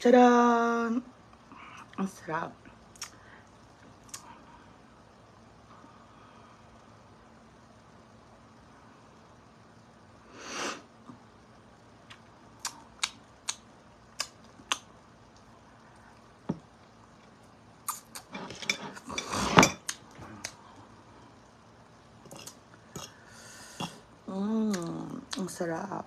Tadaan! Ang sarap. Ang sarap.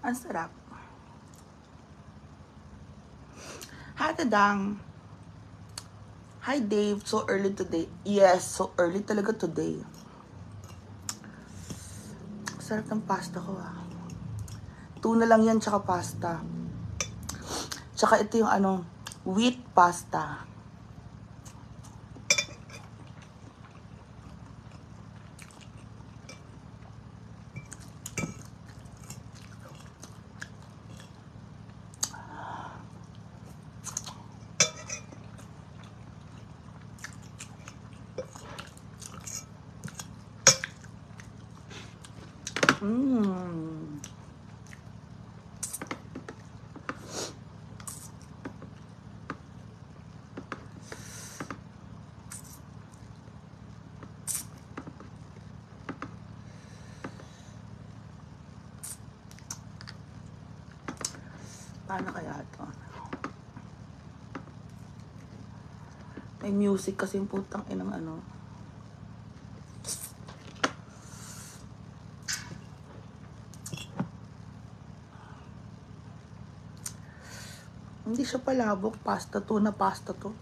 Ang sarap. Hi, Tadang. Hi, Dave. So early today. Yes, so early talaga today. Sarap ng pasta ko, ah. Tuna lang yan, tsaka pasta. Tsaka ito yung wheat pasta. Paano kaya ito? May music kasi yung putang inang Hindi siya palabok. Pasta to, na pasta to.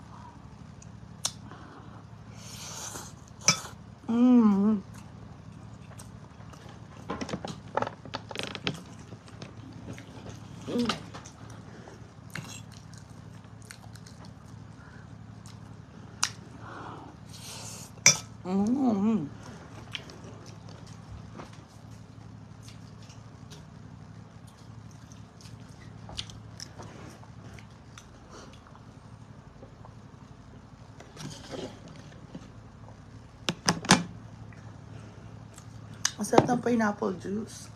Ang sarap ng pineapple juice.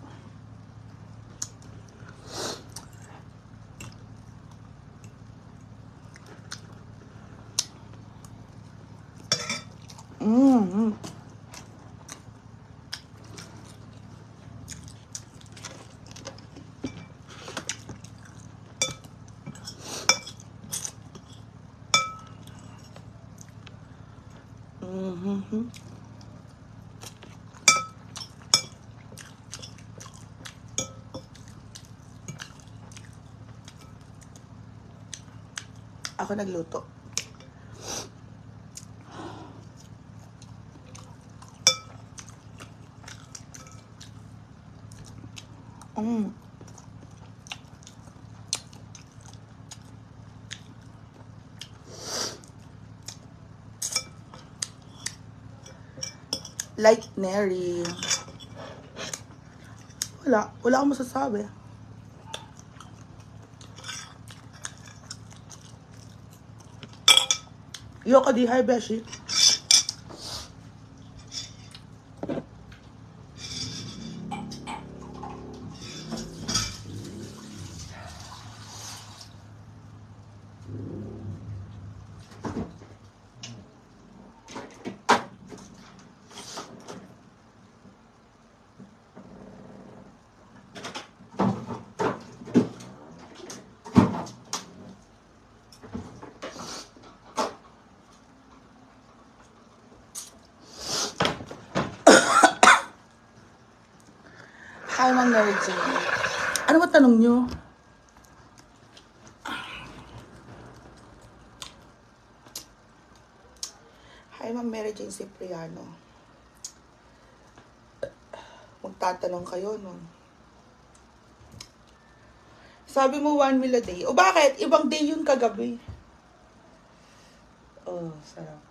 Ako nagluto. Like Neri. Wala akong masasabi. Yoko di, hi Beshi. Hi, Mang Mary Jane. Ano ba tanong nyo? Hi, Mang Mary Jane Cipriano. Magtatanong kayo, no? Sabi mo 1 meal a day. O bakit? Ibang day yun kagabi. Oh, sarap.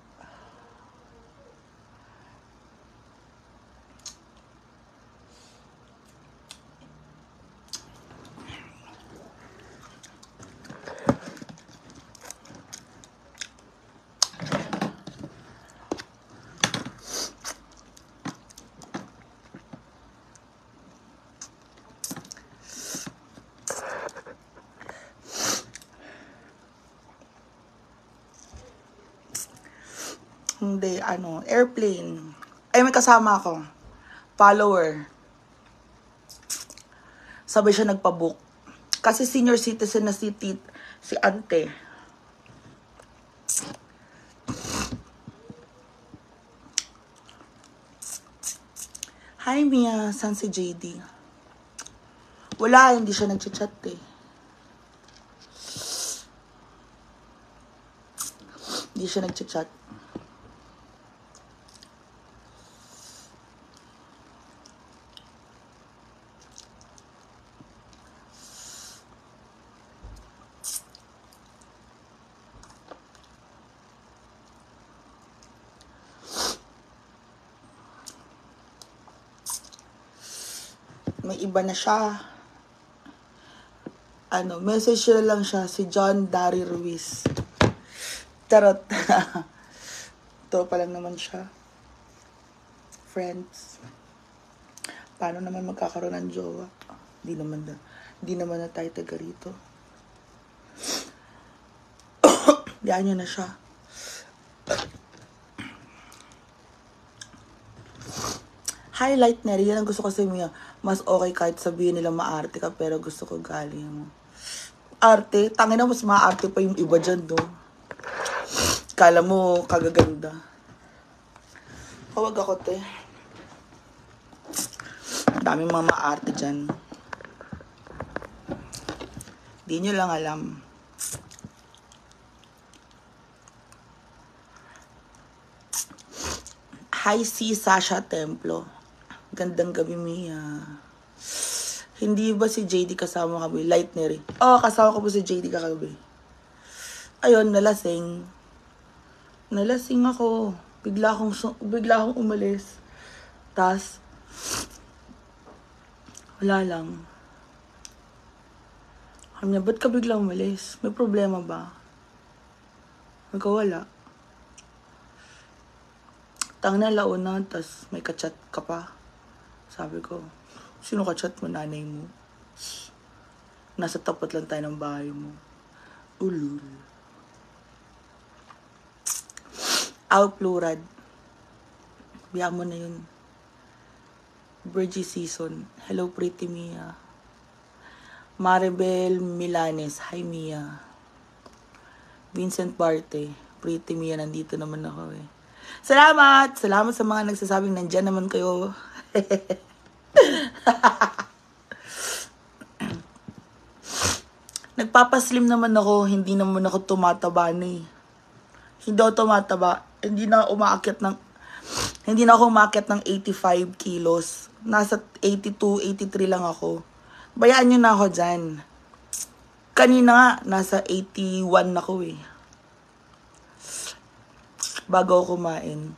Hindi, airplane. Ay, may kasama ako. Follower. Sabay siya nagpabook. Kasi senior citizen na si ante. Hi, Mia. San si JD? Wala, hindi siya nagchat eh. Hindi siya nagchat. May iba na siya. Message na lang siya, si John Dari Ruiz. Tarot. Tropa lang naman siya. Friends. Paano naman magkakaroon ng jowa? Di naman na tayo taga rito. Diyan niya na siya. Highlight na rin. Yan ang gusto ko sa Mia. Mas okay kahit sabihin nila maarte ka, pero gusto ko galing mo. Arte? Tangin na, mas maarte pa yung iba dyan, no? Kala mo, kagaganda. Huwag ako, te. Daming mga maarte dyan. Di nyo lang alam. Hi, si Sasha Templo. Gandang gabi, Mia. Hindi ba si JD kasama kami? Lightner. Oh, kasama ko po si JD kagabi. Ayun, nalasing. Nalasing ako. Bigla akong umalis. Tas, wala lang. Kami na, ba't ka bigla umalis? May problema ba? Nagkawala. Tang na launa, tas may kachat ka pa. Sabi ko, sino kachat mo? Nanay mo? Nasa tapat lang tayo ng bahay mo. Ulul. Plurad. Biya mo na yun. Bridgie season. Hello, pretty Mia. Maribel Milanes. Hi, Mia. Vincent Barte. Pretty Mia, nandito naman ako eh. Salamat! Salamat sa mga nagsasabing nandyan naman kayo. Nagpapaslim naman ako, hindi naman ako tumataba na eh. Hindi ako tumataba. Hindi na ako umakyat ng 85 kilos. Nasa 82, 83 lang ako. Bayaan nyo na ako dyan. Kanina nga, nasa 81 ako eh. Bago ako kumain.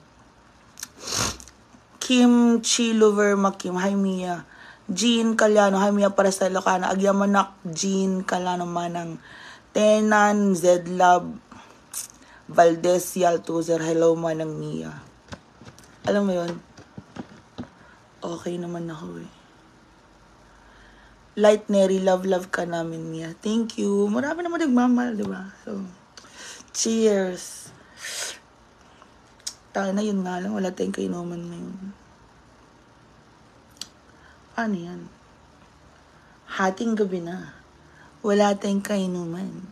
Kim Chilover Makim. Hi, Mia. Jean Calyano. Hi, Mia. Para sa Ilocana. Agyamanak. Jean Calyano Manang. Tenan Zedlab. Valdez Yaltuzer. Hello, Manang Mia. Alam mo yun? Okay naman ako eh. Light Neri. Love ka namin, Mia. Thank you. Marami naman nagmamahal, diba? So, cheers. Tayo na yun nga lang, wala tayong kainuman ngayon. Paano yan? Hating gabi na. Wala tayong kainuman.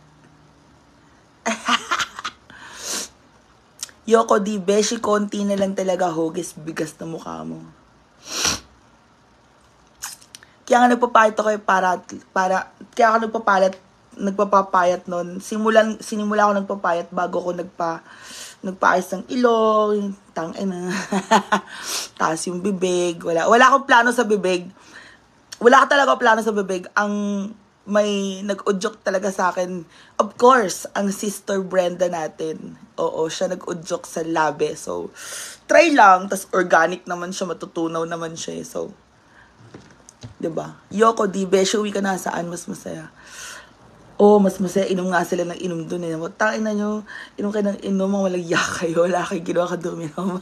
Yoko di, beshi, konti na lang talaga hugis bigas na mukha mo. Kaya nga nagpapayat ako eh, kaya ako nagpapapayat nun. Sinimula ako nagpapayat bago ako nagpaayos ng ilong, tangina. Taas yung bibig. Wala akong plano sa bibig. Wala ka talaga plano sa bibig. Ang may nag-udyok talaga sa akin. Of course, ang sister Brenda natin. Oo, siya nag-udyok sa labi. So, try lang. Tas organic naman siya, matutunaw naman siya. So, 'di ba? Yoko, di besyo, uwi ka na, saan mas masaya? Oh, mas masaya, inom nga sila ng inom dun eh. Tain na nyo, inom kayo ng inom, mga walang yak kayo, wala kayo ginawa ka duminom.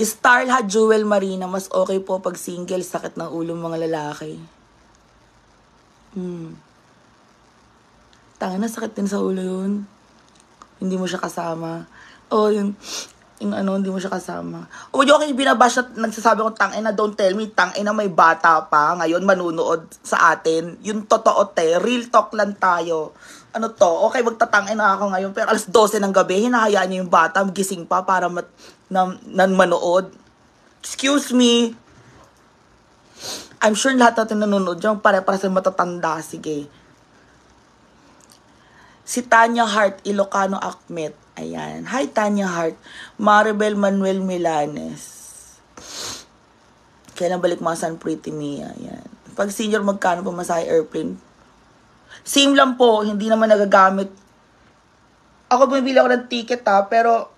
Starla Jewel Marina, mas okay po pag single, sakit ng ulo mga lalaki. Tanga na, sakit din sa ulo yun. Hindi mo siya kasama. Oh, yung hindi mo siya kasama. O, yung okay, binabash at nagsasabi ko, tangina, don't tell me, tangina, may bata pa, ngayon manunood sa atin. Yung totoo, real talk lang tayo. Ano to? Okay, magtatangina ako ngayon, pero alas 12 ng gabi, hinahayaan niyo yung bata, gising pa para manood. Excuse me. I'm sure lahat natin nanonood dyan, para sa matatanda, sige. Si Tanya Hart, Ilocano Akmet. Ayan. Hi, Tanya Hart. Maribel Manuel Milanes. Kailan balik mga San Pretty Mia? Ayan. Pag senior, magkano pa masaya airplane? Same lang po. Hindi naman nagagamit. Ako bumibili ako ng ticket pero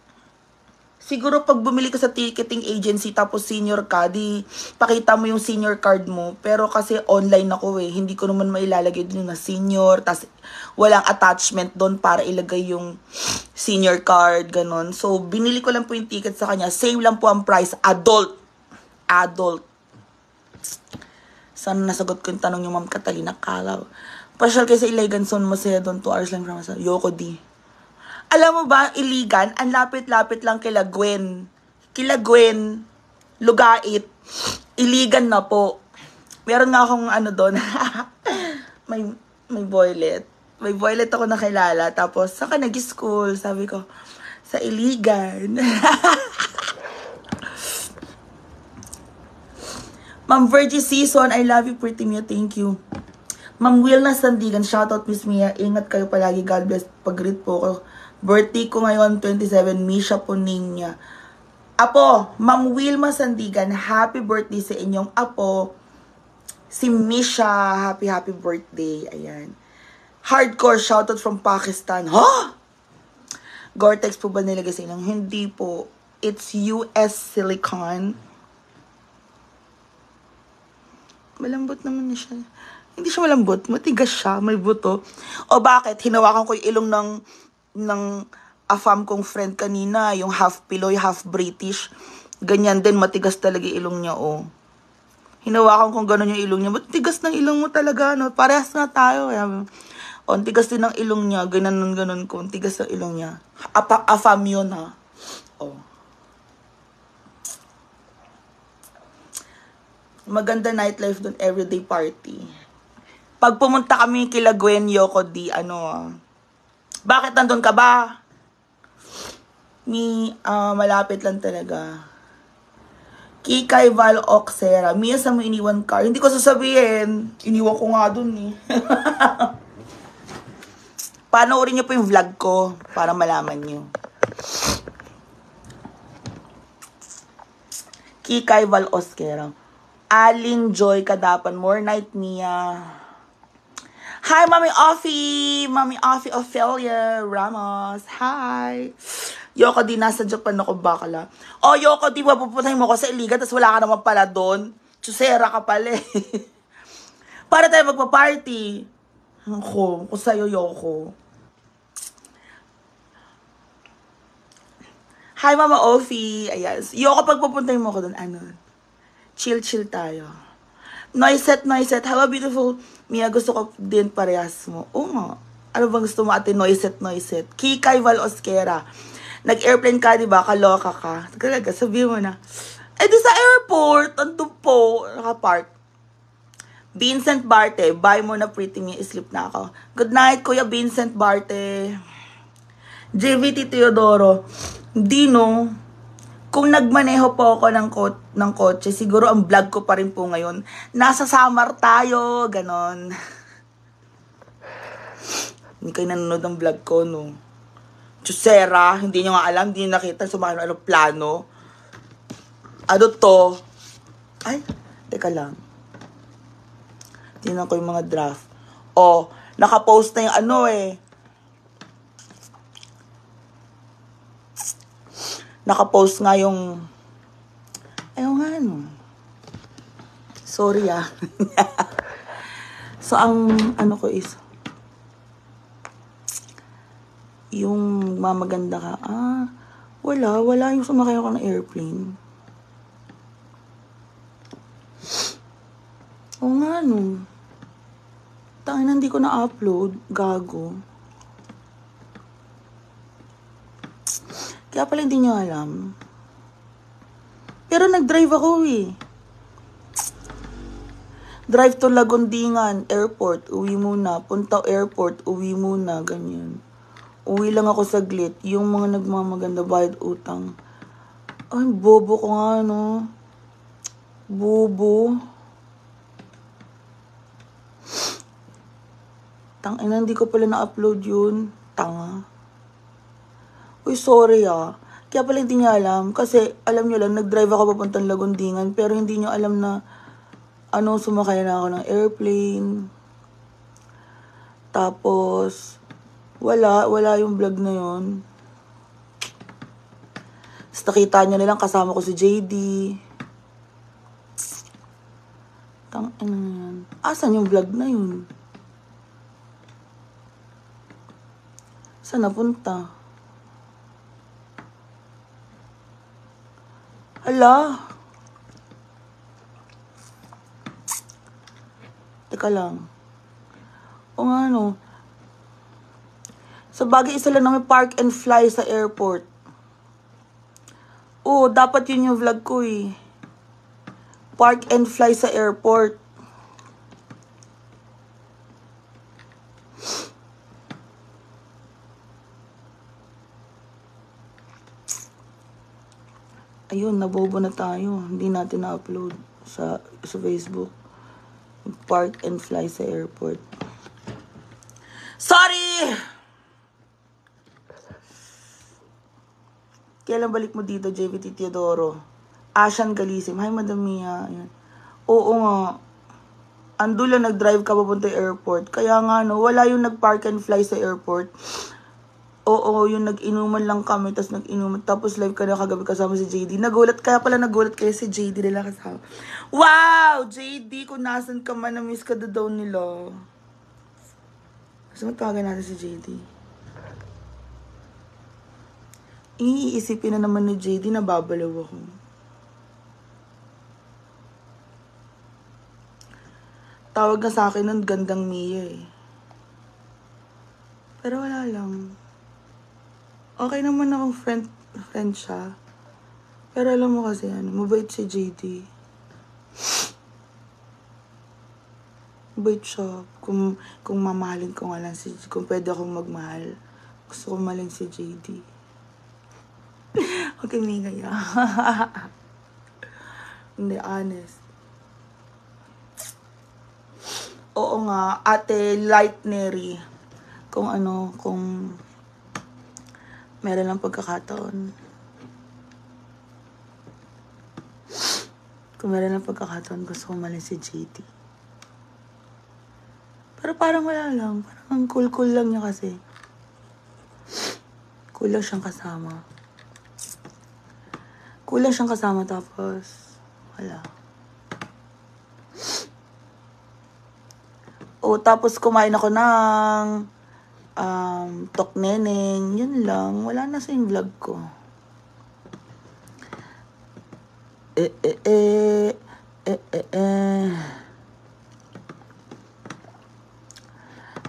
siguro pag bumili ka sa ticketing agency tapos senior ka, di pakita mo yung senior card mo. Pero kasi online ako hindi ko naman mailalagay dun na senior. Tas walang attachment doon para ilagay yung senior card, ganon. So, binili ko lang po yung ticket sa kanya. Same lang po ang price. Adult. Sana nasagot ko yung tanong yung Ma'am Catalina Calaw. Pasyal kayo sa Iligan-son, masaya doon 2 hours lang from sa Yoko D. Alam mo ba, Iligan, ang lapit-lapit lang kila Gwen. Lugait. Iligan na po. Meron nga akong doon. may boylet. May boylet ako nakilala. Tapos, saan ka nag-school? Sabi ko, sa Iligan. Ma'am Virgie Season, I love you, pretty Mia. Thank you. Ma'am Wilna Sandigan, shoutout Miss Mia. Ingat kayo palagi. God bless. Pag-greet po ko. Birthday ko ngayon, 27. Misha Poninya. Apo, Ma'am Wilma Sandigan, happy birthday sa inyong apo. Si Misha, happy birthday. Ayan. Hardcore shoutout from Pakistan. Huh? Gore-Tex po ba nilagay sa inyong? Hindi po. It's US silicone. Malambot naman niya siya. Hindi siya malambot. Matigas siya. May buto. O bakit? Hinawakan ko yung ilong ng afam kong friend kanina. Yung half Pinoy, half British. Ganyan din. Matigas talaga yung ilong niya, Hinawakan kong gano'n yung ilong niya. Matigas ng ilong mo talaga, no? Parehas na tayo. Ang tigas din ng ilong niya. Ganon ko. Ang tigas ng ilong niya. Afam yun, ha? Maganda nightlife doon, everyday party. Pag pumunta kami kila Gwen, Yoko D, bakit nandun ka ba? Malapit lang talaga. Kikay Val Oxera, Mia, sa mo iniwan car? Hindi ko sasabihin. Iniwan ko nga doon Panoorin niyo po yung vlog ko para malaman niyo. Kikay Val Oxera. Alin Joy Kadapan, more night Mia. Hi, Mami Offie Ophelia Ramos. Hi. Yoko, di nasa Japan ako bakala. Yoko, di ba pupuntahin mo ko sa Iligan, tapos wala ka naman pala doon. Chusera ka pala Para tayo magpa-party. Kung sa'yo, Yoko. Hi, Mama Offie. Ayan. Yoko, pag pupuntahin mo ko doon, chill tayo. Noiset. Hello, beautiful Mia. Gusto ko din parehas mo. Nga. Ano bang gusto mo, ate? Noiset. Kikay Val Osquera. Nag-airplane ka, di ba? Kaloka ka. Talaga, sabihin mo na. Di sa airport. Andun po. Nakapark. Vincent Barte. Bye mo na, pretty Mia. Sleep na ako. Good night, Kuya Vincent Barte. JVT Teodoro. Hindi, no? Kung nagmaneho po ako ng kotse, siguro ang vlog ko pa rin po ngayon. Nasa Samar tayo, ganon. Hindi kayo nanonood ng vlog ko, no? Chusera, hindi nyo nga alam, hindi nyo nakita, sumano plano. Ano to? Ay, teka lang. Tingnan ko yung mga draft. Oh, nakapost na yung ano eh. Nakapost nga yung... Ayaw nga ano. Sorry ah. So, ang ano ko is... Yung mamaganda ka. Wala yung sumakay ako ng airplane. Oo nga no. Tangina, hindi ko na-upload. Gago. Kaya pala hindi nyo alam. Pero nag-drive ako eh. Drive to Lagundingan, airport, uwi muna. Punta airport, uwi muna. Ganyan. Uwi lang ako saglit. Yung mga nagmamaganda, bayad utang. Ay, bobo ko nga no. Bobo. Tangina, hindi ko pala na-upload yun. Tanga. Uy, sorry ah. Kaya pala hindi niya alam. Kasi, alam nyo lang, nag-drive ako papuntang Lagundingan. Pero hindi nyo alam na, sumakay na ako ng airplane. Tapos, wala yung vlog na yun. Tapos nakita nyo na lang, kasama ko si JD. Tangina yan. Asan yung vlog na yun? Saan napunta? Hala. Teka lang. O nga no. Sa bagay, isa lang namin park and fly sa airport. Oo, dapat yun yung vlog ko eh. Park and fly sa airport. Ayun, nabobo na tayo. Hindi natin na-upload sa Facebook. Park and fly sa airport. Sorry! Kailan balik mo dito, JVT Teodoro? Ashan Galisim. Hi, Madam Mia. Ayan. Oo nga. Ando lang nag-drive ka papunta airport. Kaya nga, no, wala yung nag-park and fly sa airport. Oo, yung nag-inuman lang kami, tapos nag-inuman, tapos live ka na kagabi kasama si JD. Nagulat kayo si JD nila kasama. Wow! JD, kung nasan ka man, na-miss ka daw nila. Kasi matawagan natin si JD. Iisipin na naman ni JD na babalaw ako. Tawag na sa akin ng gandang Mia eh. Pero wala lang. Okay naman akong friend siya. Pero alam mo kasi, mabait si JD. Mabait siya. Kung mamahalin ko nga lang kung pwede akong magmahal, gusto ko mahalin si JD. Okay, may gaya. Hindi, honest. Oo nga, Ate Lightnery. Kung meron lang pagkakataon. Kung meron lang pagkakataon, gusto ko mahalin si JD. Pero parang wala lang. Parang cool lang niya kasi. Cool lang siyang kasama. Tapos wala. Tapos kumain ako ng tokneneng. Yun lang. Wala na sa yung vlog ko.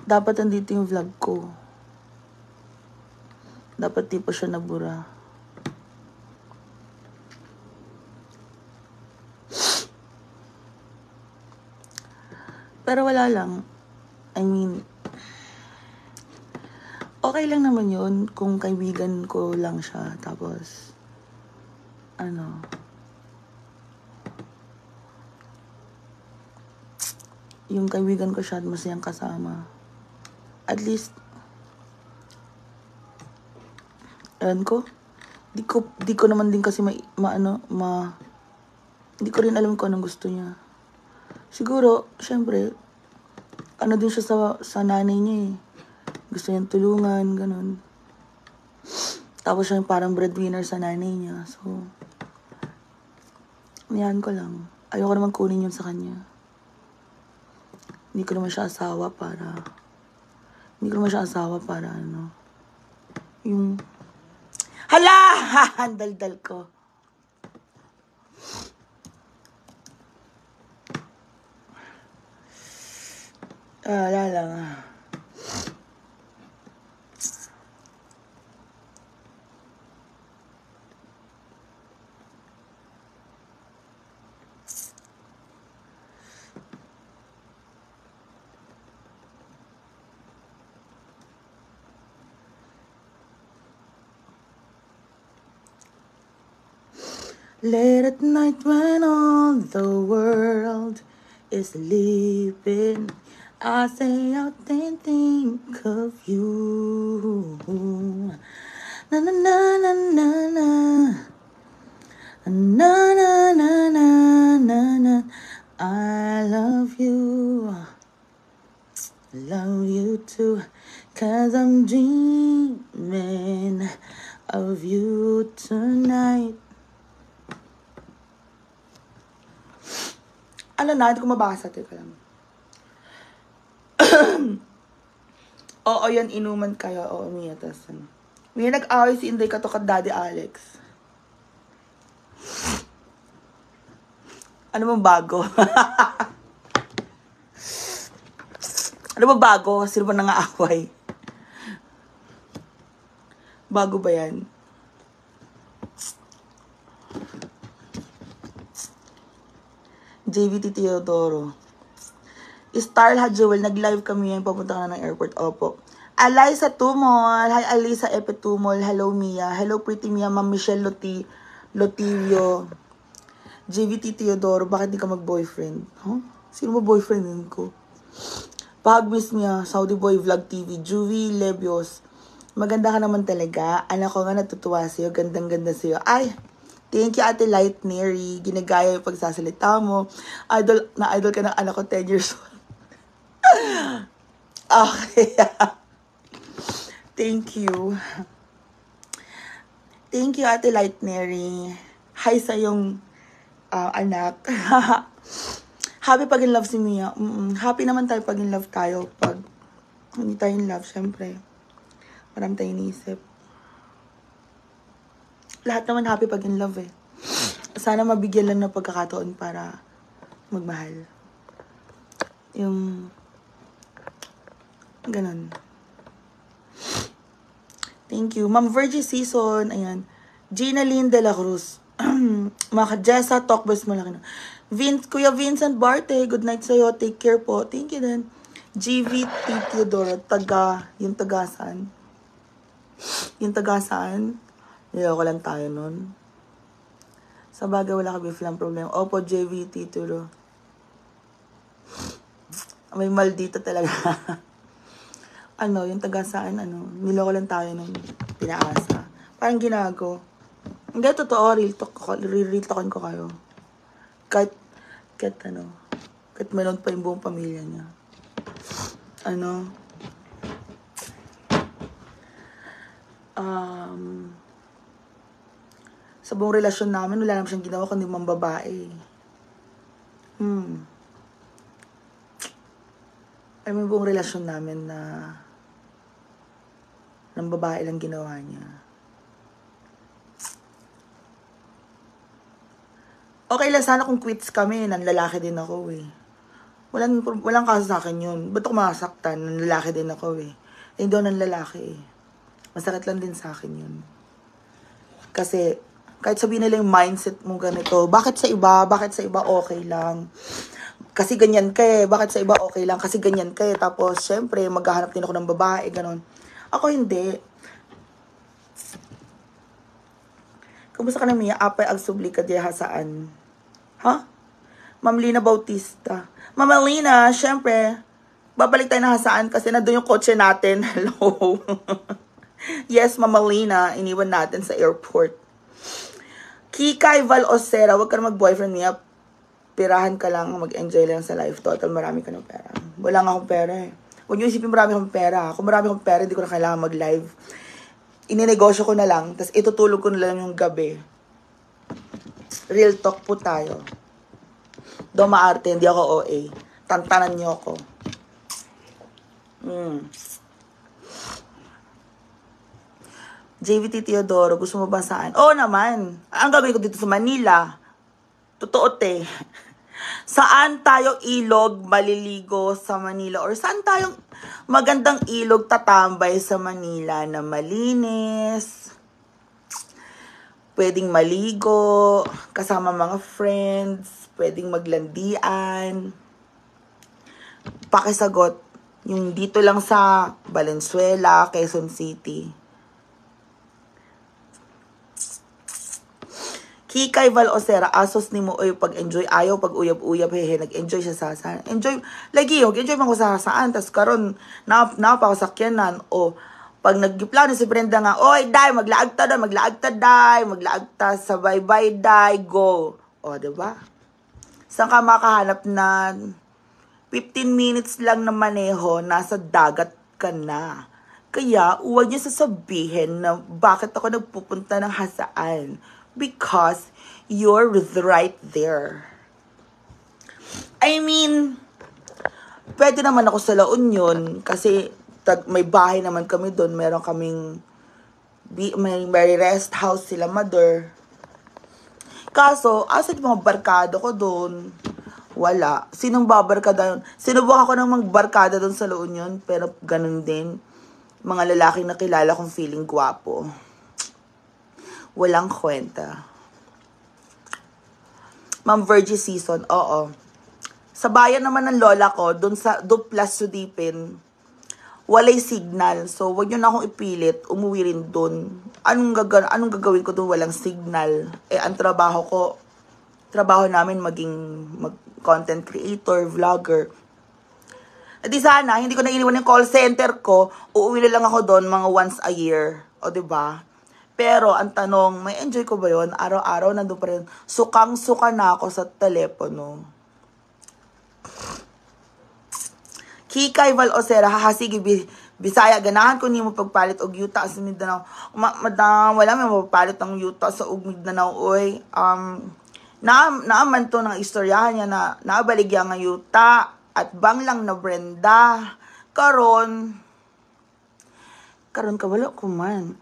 Dapat andito yung vlog ko. Dapat di pa siya nabura. Pero wala lang. I mean, okay lang naman yun kung kaibigan ko lang siya. Tapos, yung kaibigan ko siya at masayang kasama. At least, di ko naman din kasi hindi ko rin alam kung anong gusto niya. Siguro, syempre, ano din siya sa nanay niya eh. Gusto niyang tulungan, ganun. Tapos siya yung parang breadwinner sa nanay niya. So, yan ko lang. Ayoko naman kunin yun sa kanya. Hindi ko naman siya asawa para ano. Yung, hala! Daldal ko. Wala lang. Late at night when all the world is sleeping, I stay out and think of you. Na na na na na na. Na na na na na na. I love you. Love you too. 'Cause I'm dreaming of you tonight. Alam na, hindi ko mabasa. Teka lang. Oo, yan, inuman kayo. Oo, Mia. Tas, ano. Mia, nag-away si Inday Kato kay Daddy Alex. Ano bang bago? Ano ba bago? Sino ba nang-aaway? Bago ba yan? JVT Teodoro. Star Jewel, nag-live kami yan. Papunta ka na ng airport. Opo. Alyssa Tumol. Hi, Alyssa Epe Tumol. Hello, Mia. Hello, pretty Mia. Ma'am Michelle Lotilio. JVT Teodoro, bakit di ka mag-boyfriend? Huh? Sino ba boyfriend yun ko? Pag-miss Mia. Saudi Boy Vlog TV. Juvie Lebios. Maganda ka naman talaga. Anak ko nga natutuwa sa'yo. Gandang-ganda sa'yo. Ay! Thank you, Ate Light Neri. Ginagaya yung pagsasalita mo. Idol ka ng anak ko, 10 years old. Okay. Thank you. Thank you, Ate Light Neri. Hi sa yung anak. Happy pag in love si Mia. Happy naman tayo pag in love tayo. Pag hindi tayo in love, syempre. Marami tayong iniisip. Lahat naman happy pag in love eh. Sana mabigyan lang ng pagkakataon para magmahal. Yung ganun. Thank you. Ma'am Virgie Season. Ayan. Gina Lynn de la Cruz. Mga Jessa, talkboys mo lang. Kuya Vincent Barte, good night sa'yo. Take care po. Thank you din. GVT Theodora, yung taga saan? Yung taga saan? Niloko lang tayo nun. Sa bagay, wala ka biflang problema. Opo, JVT Turo. May maldita talaga. Ano, yung taga saan, niloko lang tayo nung pinaasa. Parang ginago. Hindi, totoo, real talkin ko kayo. Kahit meron pa yung buong pamilya niya. Sa buong relasyon namin, wala naman siyang ginawa kundi mga babae. Ay, may buong relasyon namin na ng babae lang ginawa niya. Okay lang sana kung quits kami, nang lalaki din ako eh. Walang kaso sa akin yun. Ba't ako masaktan? Nang lalaki din ako eh. Hindi daw nang lalaki eh. Masakit lang din sa akin yun. Kasi, kahit sabihin nila yung mindset mo ganito, bakit sa iba okay lang? Kasi ganyan ka eh, bakit sa iba okay lang? Kasi ganyan ka eh, tapos syempre maghahanap din ako ng babae, ganon. Ako hindi. Kumusta ka na Mia? Apay agsubli ka diya saan? Ha? Ma'am Lina Bautista. Ma'am Lina, syempre, babalik tayo na hasaan kasi nandun yung kotse natin. Hello. Yes, Ma'am Lina, iniwan natin sa airport. Kikay Val Osera, wag ka na mag-boyfriend niya. Tirahan ka lang, mag-enjoy lang sa life. Total, marami ka ng pera. Wala nga akong pera eh. Huwag niyo isipin marami akong pera. Kung marami akong pera, hindi ko na kailangan mag-live. Ininegosyo ko na lang, tapos itutulog ko na lang yung gabi. Real talk po tayo. Do maarte, hindi ako OA. Tantanan niyo ako. JVT Teodoro, gusto mo ba saan? Oo naman. Ang gagawin ko dito sa Manila. Totoo te. Saan tayo ilog maliligo sa Manila? Or saan tayong magandang ilog tatambay sa Manila na malinis? Pwedeng maligo, kasama mga friends, pwedeng maglandian. Pakisagot, yung dito lang sa Valenzuela, Quezon City. Kikay Val Osera, asos ni mo oy pag-enjoy, ayaw pag-uyab-uyab, hehe, nag-enjoy siya sa saan. Enjoy, lagi, enjoy man ko sa saan, tas karon na pa ko sakyanan, o pag naggiplano si Brenda nga, oy, day, maglaag ta, day, maglaag ta, sabay-bay, day, go. O, diba? Saan ka makahanap na 15 minutes lang na maneho, nasa dagat ka na. Kaya, huwag niyo sasabihin na bakit ako nagpupunta ng hasaan. Because you're right there. I mean, pwede naman ako sa La Union kasi may bahay naman kami doon. Meron kaming may rest house sila mother. Kaso, asa yung mga barkada ko doon? Wala. Sinong babarkada yun? Sinubukan ko nang magbarkada doon sa La Union, pero ganun din. Mga lalaking nakilala kong feeling gwapo. Walang kwenta. Ma'am Virgie Season, oo. Sa bayan naman ng lola ko, doon sa Duplas Sudipin, walay signal. So, wag nyo na akong ipilit, umuwi rin doon. Anong gagawin ko doon walang signal? Eh, ang trabaho namin content creator, vlogger. At di sana, hindi ko na iniwan yung call center ko, uuwi na lang ako doon mga once a year. O, diba? Pero, ang tanong, may enjoy ko ba yun? Araw-araw, nandun pa rin. Sukang-suka na ako sa telepono. Kikay Val Osera, hahasigi, Bisaya, ganahan ko ni mo pagpalit og yuta sa Mindanao. Madam, wala may mapapalit ng yuta sa og Mindanao, oy. Naaman to ng istoryahan niya na naabaligya nga yuta at banglang na Brenda. Karon kabalo ko man,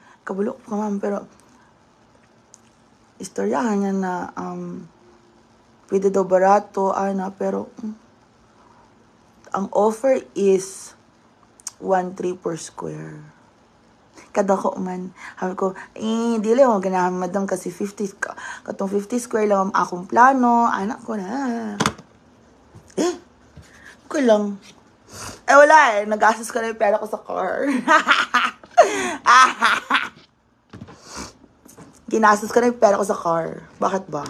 pero istoryahan niya na pwede daw barato, pero ang offer is 1.3 per square. Kada ko man, sabi ko, dili mo ganahan madam kasi 50 square lang ang akong plano, anak ko na. Ko lang. Wala nag-assess ko na yung pera ko sa car. Ginastos ko na yung pera ko sa car. Bakit ba?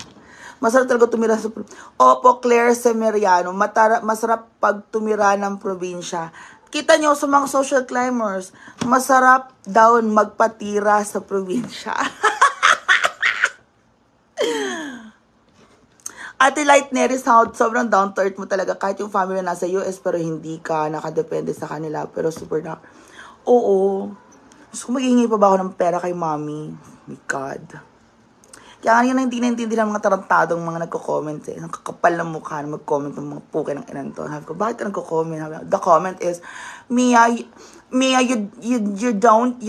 Masarap talaga tumira sa... Opo, Claire Semeriano. Masarap pag tumira ng probinsya. Kita nyo sa mga social climbers, masarap daw magpatira sa probinsya. Ate Lightneri Sound, sobrang down to earth mo talaga. Kahit yung family nasa US, pero hindi ka nakadepende sa kanila. Pero super na... Oo. So, maghihingi pa ba ako ng pera kay mommy? My God. Kaya nga hindi naintindihan ng mga tarantadong mga nagko-comment eh. Nakakapal ng mukha na mag-comment ng mga puke ng inan to. Sabi ko, bakit ka nagko-comment? The comment is, Mia, you're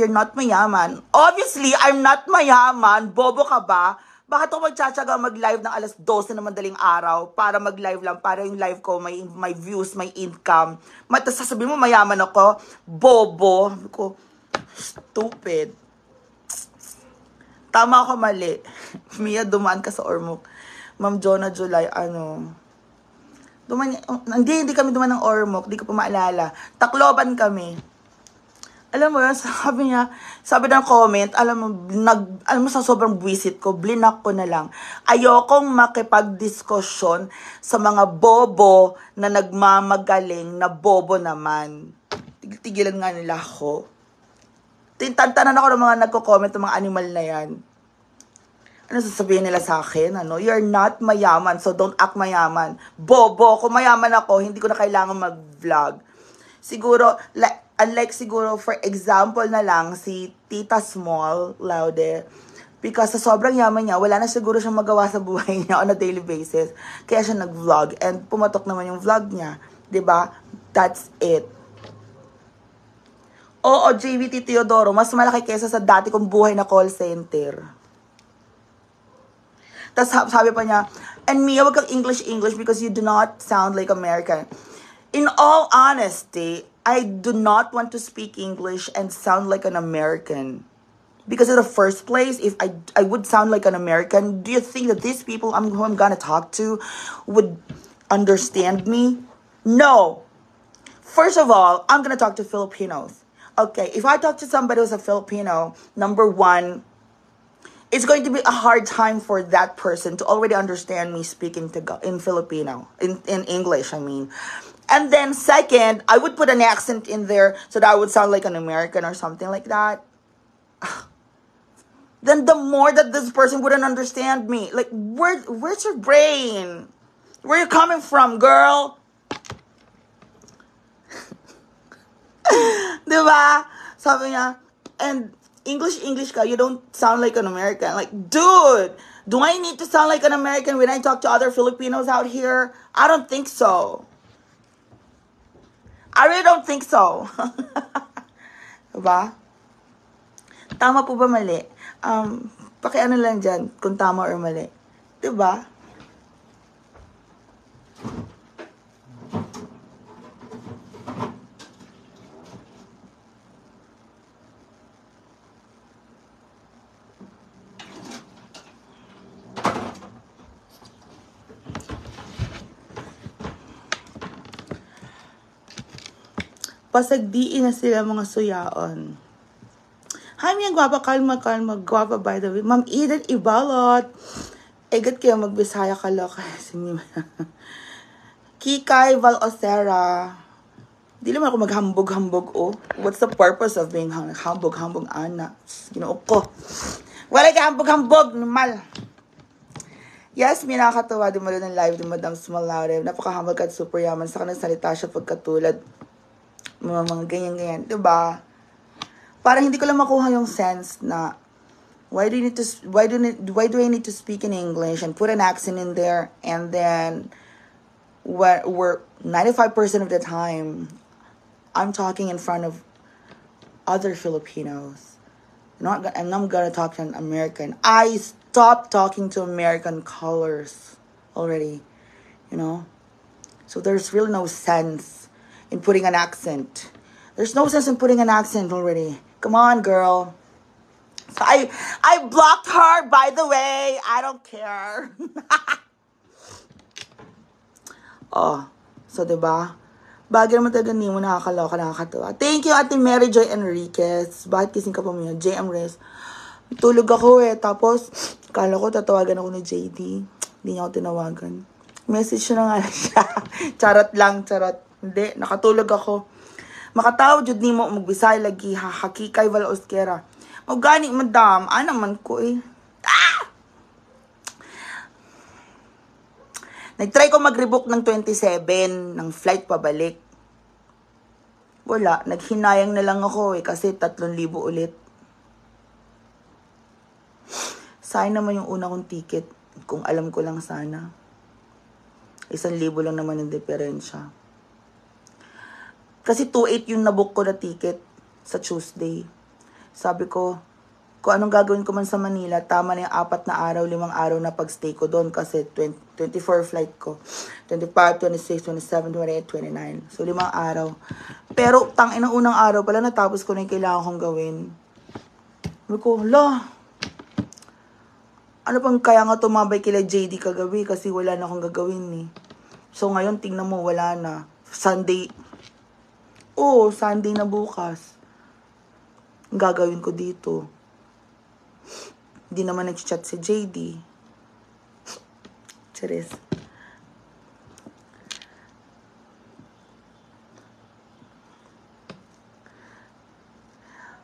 not mayaman. Obviously, I'm not mayaman. Bobo ka ba? Bakit ako magtsatsaga mag-live ng alas 12 na madaling araw para mag-live lang, para yung live ko may views, may income. Tapos sasabihin mo mayaman ako? Bobo. Sabi ko, stupid. Tama ako, mali. Mia, dumaan ka sa Ormoc. Ma'am Jonah July, hindi kami dumaan ng Ormoc, hindi ko pa maalala. Tacloban kami. Alam mo yun, sabi ng comment, alam mo sa sobrang buwisit ko, blinak ko na lang. Ayokong makipagdiskusyon sa mga bobo na nagmamagaling na bobo naman. Tigilan nga nila ako. Tintantanan ako ng mga nagko-comment ng mga animal na yan. Ano sasabihin nila sa akin? Ano? You're not mayaman, so don't act mayaman. Bobo, kung mayaman ako, hindi ko na kailangan mag-vlog. Siguro, unlike siguro, for example na lang, si Tita Small Laude, because sa sobrang yaman niya, wala na siguro siyang magawa sa buhay niya on a daily basis. Kaya siya nag-vlog, and pumatok naman yung vlog niya. 'Di ba? That's it. Oo, JVT Teodoro, mas malaki kaysa sa dati kong buhay na call center. Tapos sabi pa niya, and Mia, wag kang English because you do not sound like American. In all honesty, I do not want to speak English and sound like an American. Because in the first place, if I would sound like an American, do you think that these people who I'm gonna talk to would understand me? No. First of all, I'm gonna talk to Filipinos. Okay, if I talk to somebody who's a Filipino, number one, it's going to be a hard time for that person to already understand me speaking in Filipino, in English, I mean. And then second, I would put an accent in there so that I would sound like an American or something like that. Then the more that this person wouldn't understand me. Like, where's your brain? Where are you coming from, girl? Diba? Sabi niya, and English ka, you don't sound like an American. Like, dude, do I need to sound like an American when I talk to other Filipinos out here? I don't think so. I really don't think so. Diba? Tama po ba mali? Pakiano lang dyan kung tama or mali. Diba? Pasagdiin na sila mga suyaon. Hi, mga gwapa, kalma, gwapa, by the way. Ma'am Eden Ibalot. Egat kayo magbisaya ka lo. Kikay Valocera. Di naman ako maghambog-hambog, oh. What's the purpose of being hambog-hambog, ana? Ginoo ko. Wala ka hambog-hambog, normal. Yes, may nakakatawa. Dumalo ng live ni Madam Small Laude. Napakahambog at super yaman. Saka nagsalita siya pagkatulad. Mga ganyan-ganyan. Diba? Parang hindi ko lang makuha yung sense na why do I need to speak in English and put an accent in there, and then we're 95% of the time I'm talking in front of other Filipinos. I'm not gonna talk to an American. I stopped talking to American colors already, you know? So there's really no sense in putting an accent. There's no sense in putting an accent already. Come on, girl. So I blocked her, by the way. I don't care. Oh, so diba? Bagay naman talaga ni mo, nakakaloka, nakakatawa. Thank you, Ate Mary Joy Enriquez. Bakit kising ka pa mo yun? JM Reyes. Tulog ako eh. Tapos, kala ko tatawagan ako ni JD. Hindi niya ako tinawagan. Message na nga siya. Charot lang, charot. Hindi, nakatulog ako. Makataw, jud ni mo, magbisay lagi, hakikay wala oskera. Magani, madam, naman ko eh. Nag-try ko mag-rebook ng 27 ng flight pabalik. Wala, naghinayang na lang ako eh, kasi 3,000 ulit. Sayang naman yung una kong ticket, kung alam ko lang sana. 1,000 lang naman yung diferensya. Kasi 2,800 yung nabook ko na ticket sa Tuesday. Sabi ko, kung anong gagawin ko man sa Manila, tama na yung 4 na araw, 5 araw na pagstay ko doon kasi 24 flight ko. 25, 26, 27, 28, 29. So 5 araw. Pero tangina unang araw pala natapos ko na yung kailangan kong gawin. Sabi ko, ano pang kaya nga tumabay kila JD kagabi kasi wala na akong gagawin eh. So ngayon, tingnan mo, wala na. Sunday na bukas. Ang gagawin ko dito. Hindi naman nag-chat si JD. Charis.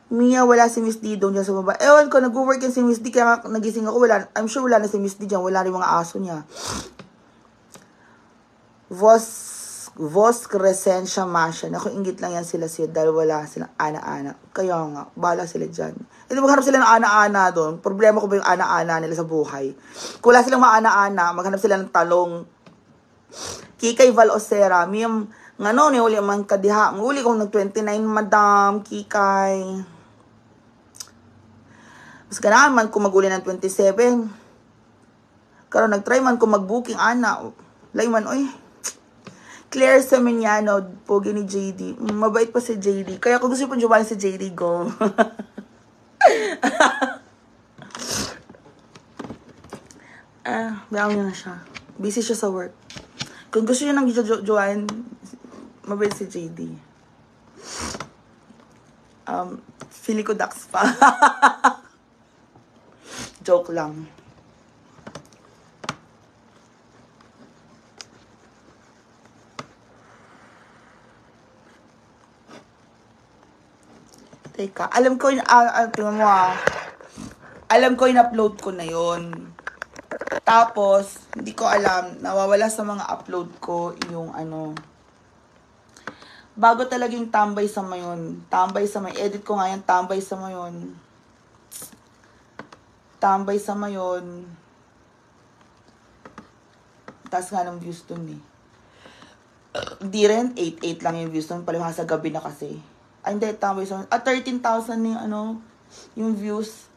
Mia, wala si Miss D doon dyan sa baba. Ewan ko, nag-work yan si Miss D, kaya nagising ako, wala, I'm sure wala na si Miss D dyan, wala rin mga aso niya. Vos Crescencia Masya. Naku, ingit lang yan sila dahil wala silang ana-ana. Kaya nga, bala sila dyan. Hindi maghanap sila ng ana-ana doon. Problema ko ba yung ana-ana nila sa buhay? Kung wala silang maana-ana, maghanap sila ng talong. Kikay Val Osera, miyam, nga no, ni uli man kadiha. Uli kong nag-29, madam, Kikay. Mas ganahan man kung mag-uli ng 27. Karon nag-try man kung mag-booking, ana. Layman, oy. Claire Semeniano, pogi ni JD. Mabait pa si JD. Kaya kung gusto po jumalan si JD, go. Bayaan niya na siya. Busy siya sa work. Kung gusto niya nang join, mabait si JD. Feeling ko Dax pa. Joke lang. Teka, alam ko yung, tingnan mo alam ko yung upload ko na yon. Tapos, hindi ko alam, nawawala sa mga upload ko yung bago talagang tambay sa mayon. Tambay sa mayon. Edit ko nga yan, tambay sa mayon. Tambay sa mayon. Taas nga ng views dun eh. Di rin, 8-8 lang yung views dun. Pala sa gabi na kasi. Ay, hindi, tambay sa mayon. 13,000 yung yung views.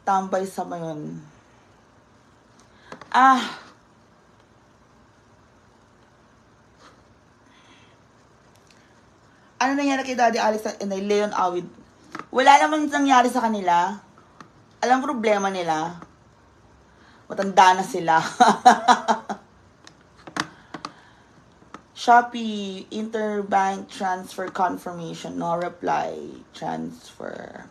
Tambay sa mayon. Ano nangyari kay Daddy Alex and Leon Awid? Wala namang nangyari sa kanila. Alam problema nila. Matanda na sila. Shopee, interbank transfer confirmation, no reply, transfer.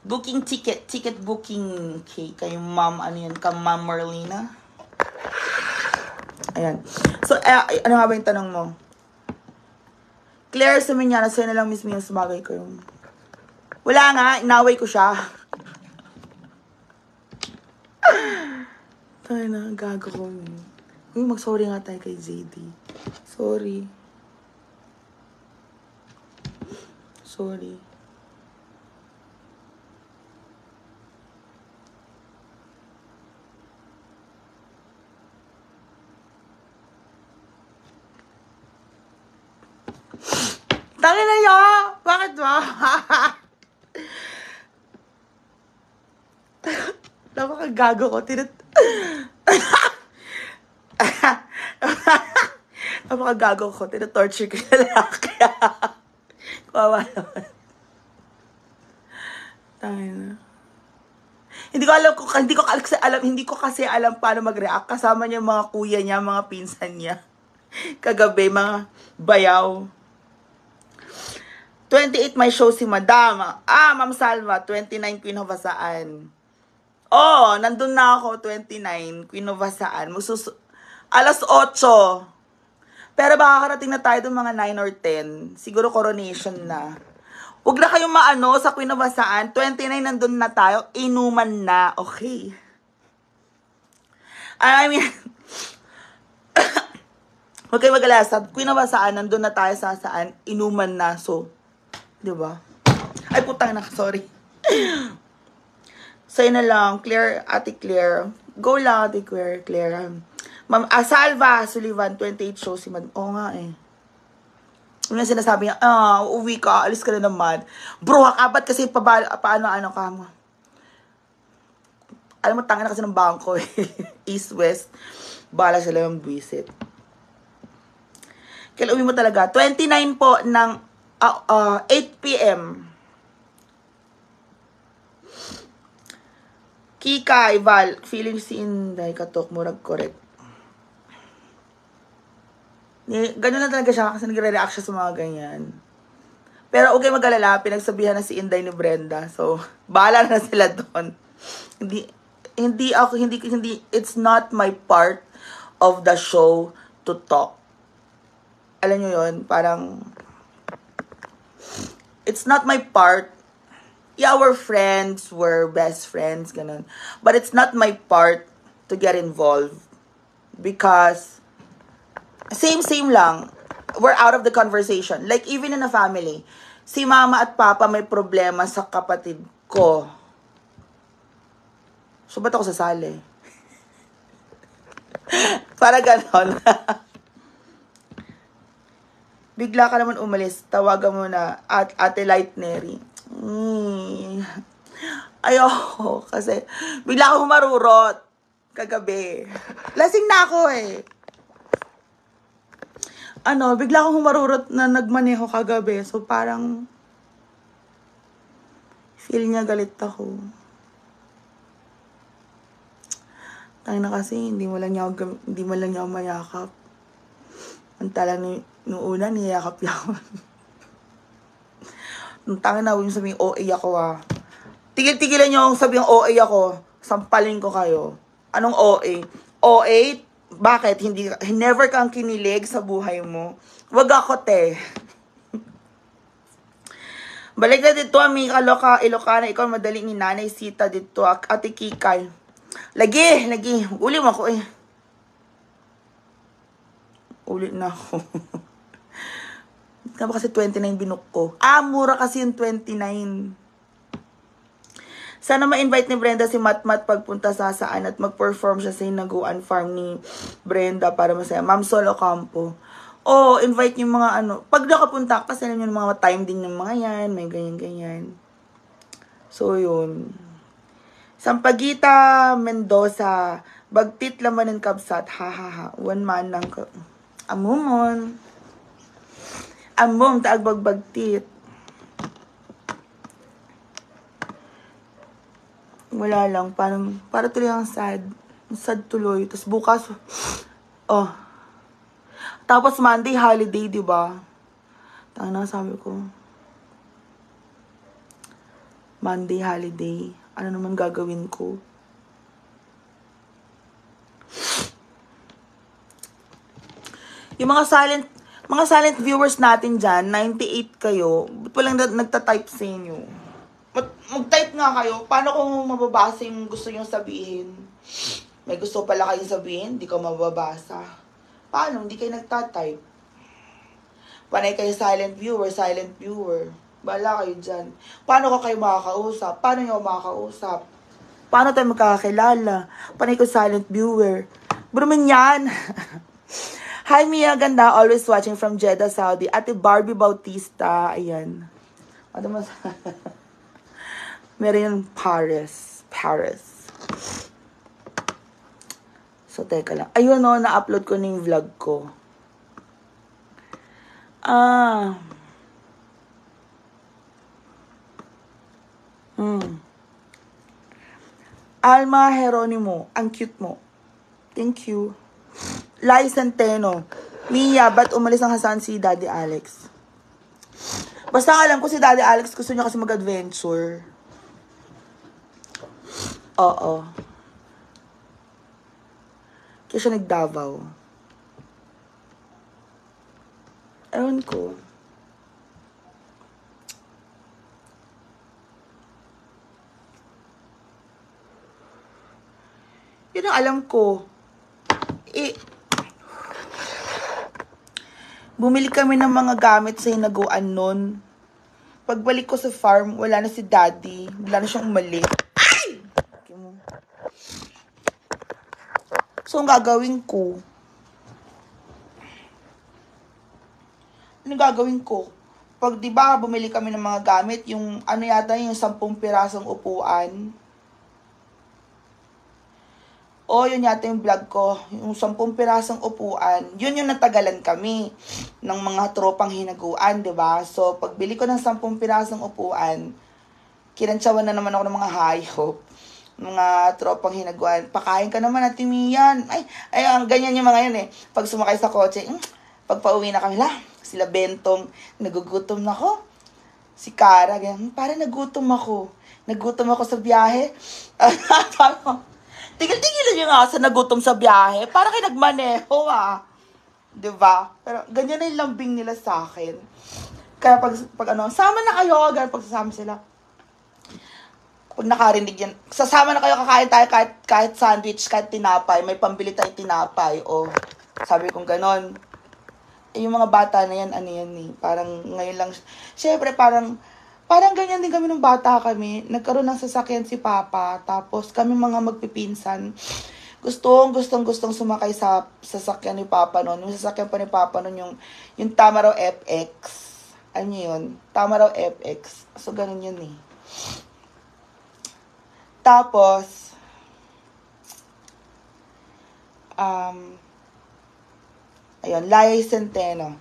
Booking ticket booking kay ma'am, ano yun, ka ma'am Marlena. Ayan. So, ano nga ba yung tanong mo? Claire Semeniano, sa'yo na lang mismo yung sumagay ko yung... Wala nga, inaway ko siya. Tayo na, gago ko. Uy, mag-sorry nga tayo kay JD. Sorry. Sorry. Tangin na niya! Bakit ba? Napakagago ko. Napakagago ko. Tinatorture ko yung lalaki. Kawawa naman. Tangin na. Hindi ko kasi alam paano mag-react. Kasama niya mga kuya niya, mga pinsan niya. Kagabi, mga bayaw. 28 may show si Madam. Ma'am Salva, 29 Queen of Asaan. Oh, nandun na ako, 29 Queen of Asaan. Alas 8. Pero baka karating na tayo doon mga 9 or 10. Siguro coronation na. Huwag na kayong maano sa Queen of Asaan. 29 nandun na tayo. Inuman na. Okay. I mean, huwag kayo mag-alala. Sa Queen of Asaan, nandun na tayo sa saan. Inuman na. So, diba? Ay, putang na. Sorry. Sa'yo na lang. Claire, Ate Claire. Go lang, Ate Claire. Ma'am, Salva Sullivan, 28 shows si Madam. Oo nga eh. Yung sinasabi niya, uuwi ka, alis ka na naman. Bro, hakabat kasi paano ka mo. Alam mo, tangin na kasi ng bangko eh. East-West. Bala sila yung visit. Kailan uwi mo talaga? 29 po ng 8 p.m. Kika, Val, feeling si Inday, katok, murag correct. Ganun na talaga siya kasi nagre-react siya sa mga ganyan. Pero okay mag-alala, pinagsabihan na si Inday ni Brenda. So, bahala na sila doon. Hindi, it's not my part of the show to talk. alam nyo yun, parang, it's not my part. Yeah, we're friends, we're best friends, ganun. But it's not my part to get involved. Because, same lang. We're out of the conversation. Like, even in a family, si mama at papa may problema sa kapatid ko. So, ba't ako sasali? Para ganon. Bigla ka naman umalis. Tawagan mo na at Ate Lightnery. Ayoko. Kasi bigla akong marurot. Kagabi. Lasing na ako eh. Bigla akong marurot na nagmaneho kagabi. So parang feel niya galit ako. Tayo na kasi, hindi mo lang niya ako mayakap. Ang talang nung una, niyakap niya ako. Nung tanga na, yung sabihin, OA ako Tigil-tigilan niyo yung sabihin, OA ako. Sampalin ko kayo. Anong OA? OA? Bakit? Never kang kinilig sa buhay mo. Wag ako, te. Balik na dito, Mika Ilocana. Ikaw madaling ni Nanay Sita dito. Ate Kikay. Lagi. Uli mo ako eh. Ulit na ako. Kaya kasi 29 binook ko. Mura kasi yung 29. Sana ma-invite ni Brenda si Matmat pagpunta sa saan at mag-perform siya sa Hinaguan Farm ni Brenda para masaya. Ma'am Solo Campo. Invite yung mga Pag nakapunta, kasi alam yung mga time din ng mga yan. May ganyan-ganyan. So, yun. Sampaguita, Mendoza. Bagtit laman ng kabsat. Ha. One man lang ka. Amumon. Amum, taag bagbagtit. Wala lang. Para tuloy ang sad. Sad tuloy. Tapos bukas, Tapos Monday, holiday, diba? Tanga sabi ko. Monday, holiday. Ano naman gagawin ko? Yung mga silent viewers natin dyan, 98 kayo, ba't walang nagtatype sa inyo? Mag-type nga kayo. Paano kung mababasa yung gusto nyo sabihin? May gusto pala kayong sabihin, di ko mababasa. Paano? Hindi kayo nagtatype. Panay kayo silent viewer. Bala kayo dyan. Paano ko kayo makakausap? Paano nyo makakausap? Paano tayo magkakakilala? Panay ko silent viewer. Bruman yan. Hi, Mia Ganda. Always watching from Jeddah, Saudi. Ate Barbie Bautista. Ayan. Ano mas... Meron yung Paris. So, teka lang. Ayun na-upload ko na yung vlog ko. Alma Heronimo. Ang cute mo. Thank you. Lai Centeno. Mia, ba't umalis ang Hasan si Daddy Alex? Basta alam ko si Daddy Alex gusto niya kasi mag-adventure. Oo. Kaya siya nag-Davao. Ewan ko. Yun ang alam ko. Bumili kami ng mga gamit sa Hinaguan nun. Pagbalik ko sa farm, wala na si Daddy. Wala na siyang umalis. Ay! So, ang gagawin ko? Ano gagawin ko? Pag di ba bumili kami ng mga gamit, yung ano yata yung 10 pirasong upuan. Yun yata yung vlog ko. Yung 10 pirasong upuan. Yun yung natagalan kami ng mga tropang Hinaguan, diba? So, pagbili ko ng 10 pirasong upuan, kinantsawan na naman ako ng mga hayop. Mga tropang Hinaguan. Pakain ka naman, Ate Mian. Ay, ang ganyan yung mga yun eh. Pag sumakay sa kotse, pag pauwi na kami, sila Bentong, nagugutom na ako. Si Cara, ganyan, parang nagutom ako. Nagutom ako sa biyahe. Tigil-tigilan nyo nga sa nagutom sa biyahe. Para kayo nagmaneho, Diba? Pero ganyan na yung lambing nila sa akin. Kaya pag ano, sama na kayo, ganyan pagsasama sila. Pag nakarinig yan, sasama na kayo, kakain tayo kahit sandwich, kahit tinapay, may pambili tayo tinapay. O, sabi kong ganon. Yung mga bata na yan, ano yan eh, parang ngayon lang, syempre parang ganyan din kami nung bata kami. Nagkaroon ng sasakyan si Papa, tapos kami mga magpipinsan. Gustong sumakay sa sasakyan ni Papa noon. Yung sasakyan pa ni Papa noon, yung Tamaraw FX. Ano yun? Tamaraw FX. So, ganun yun eh. Tapos, ayun, Lai Centeno.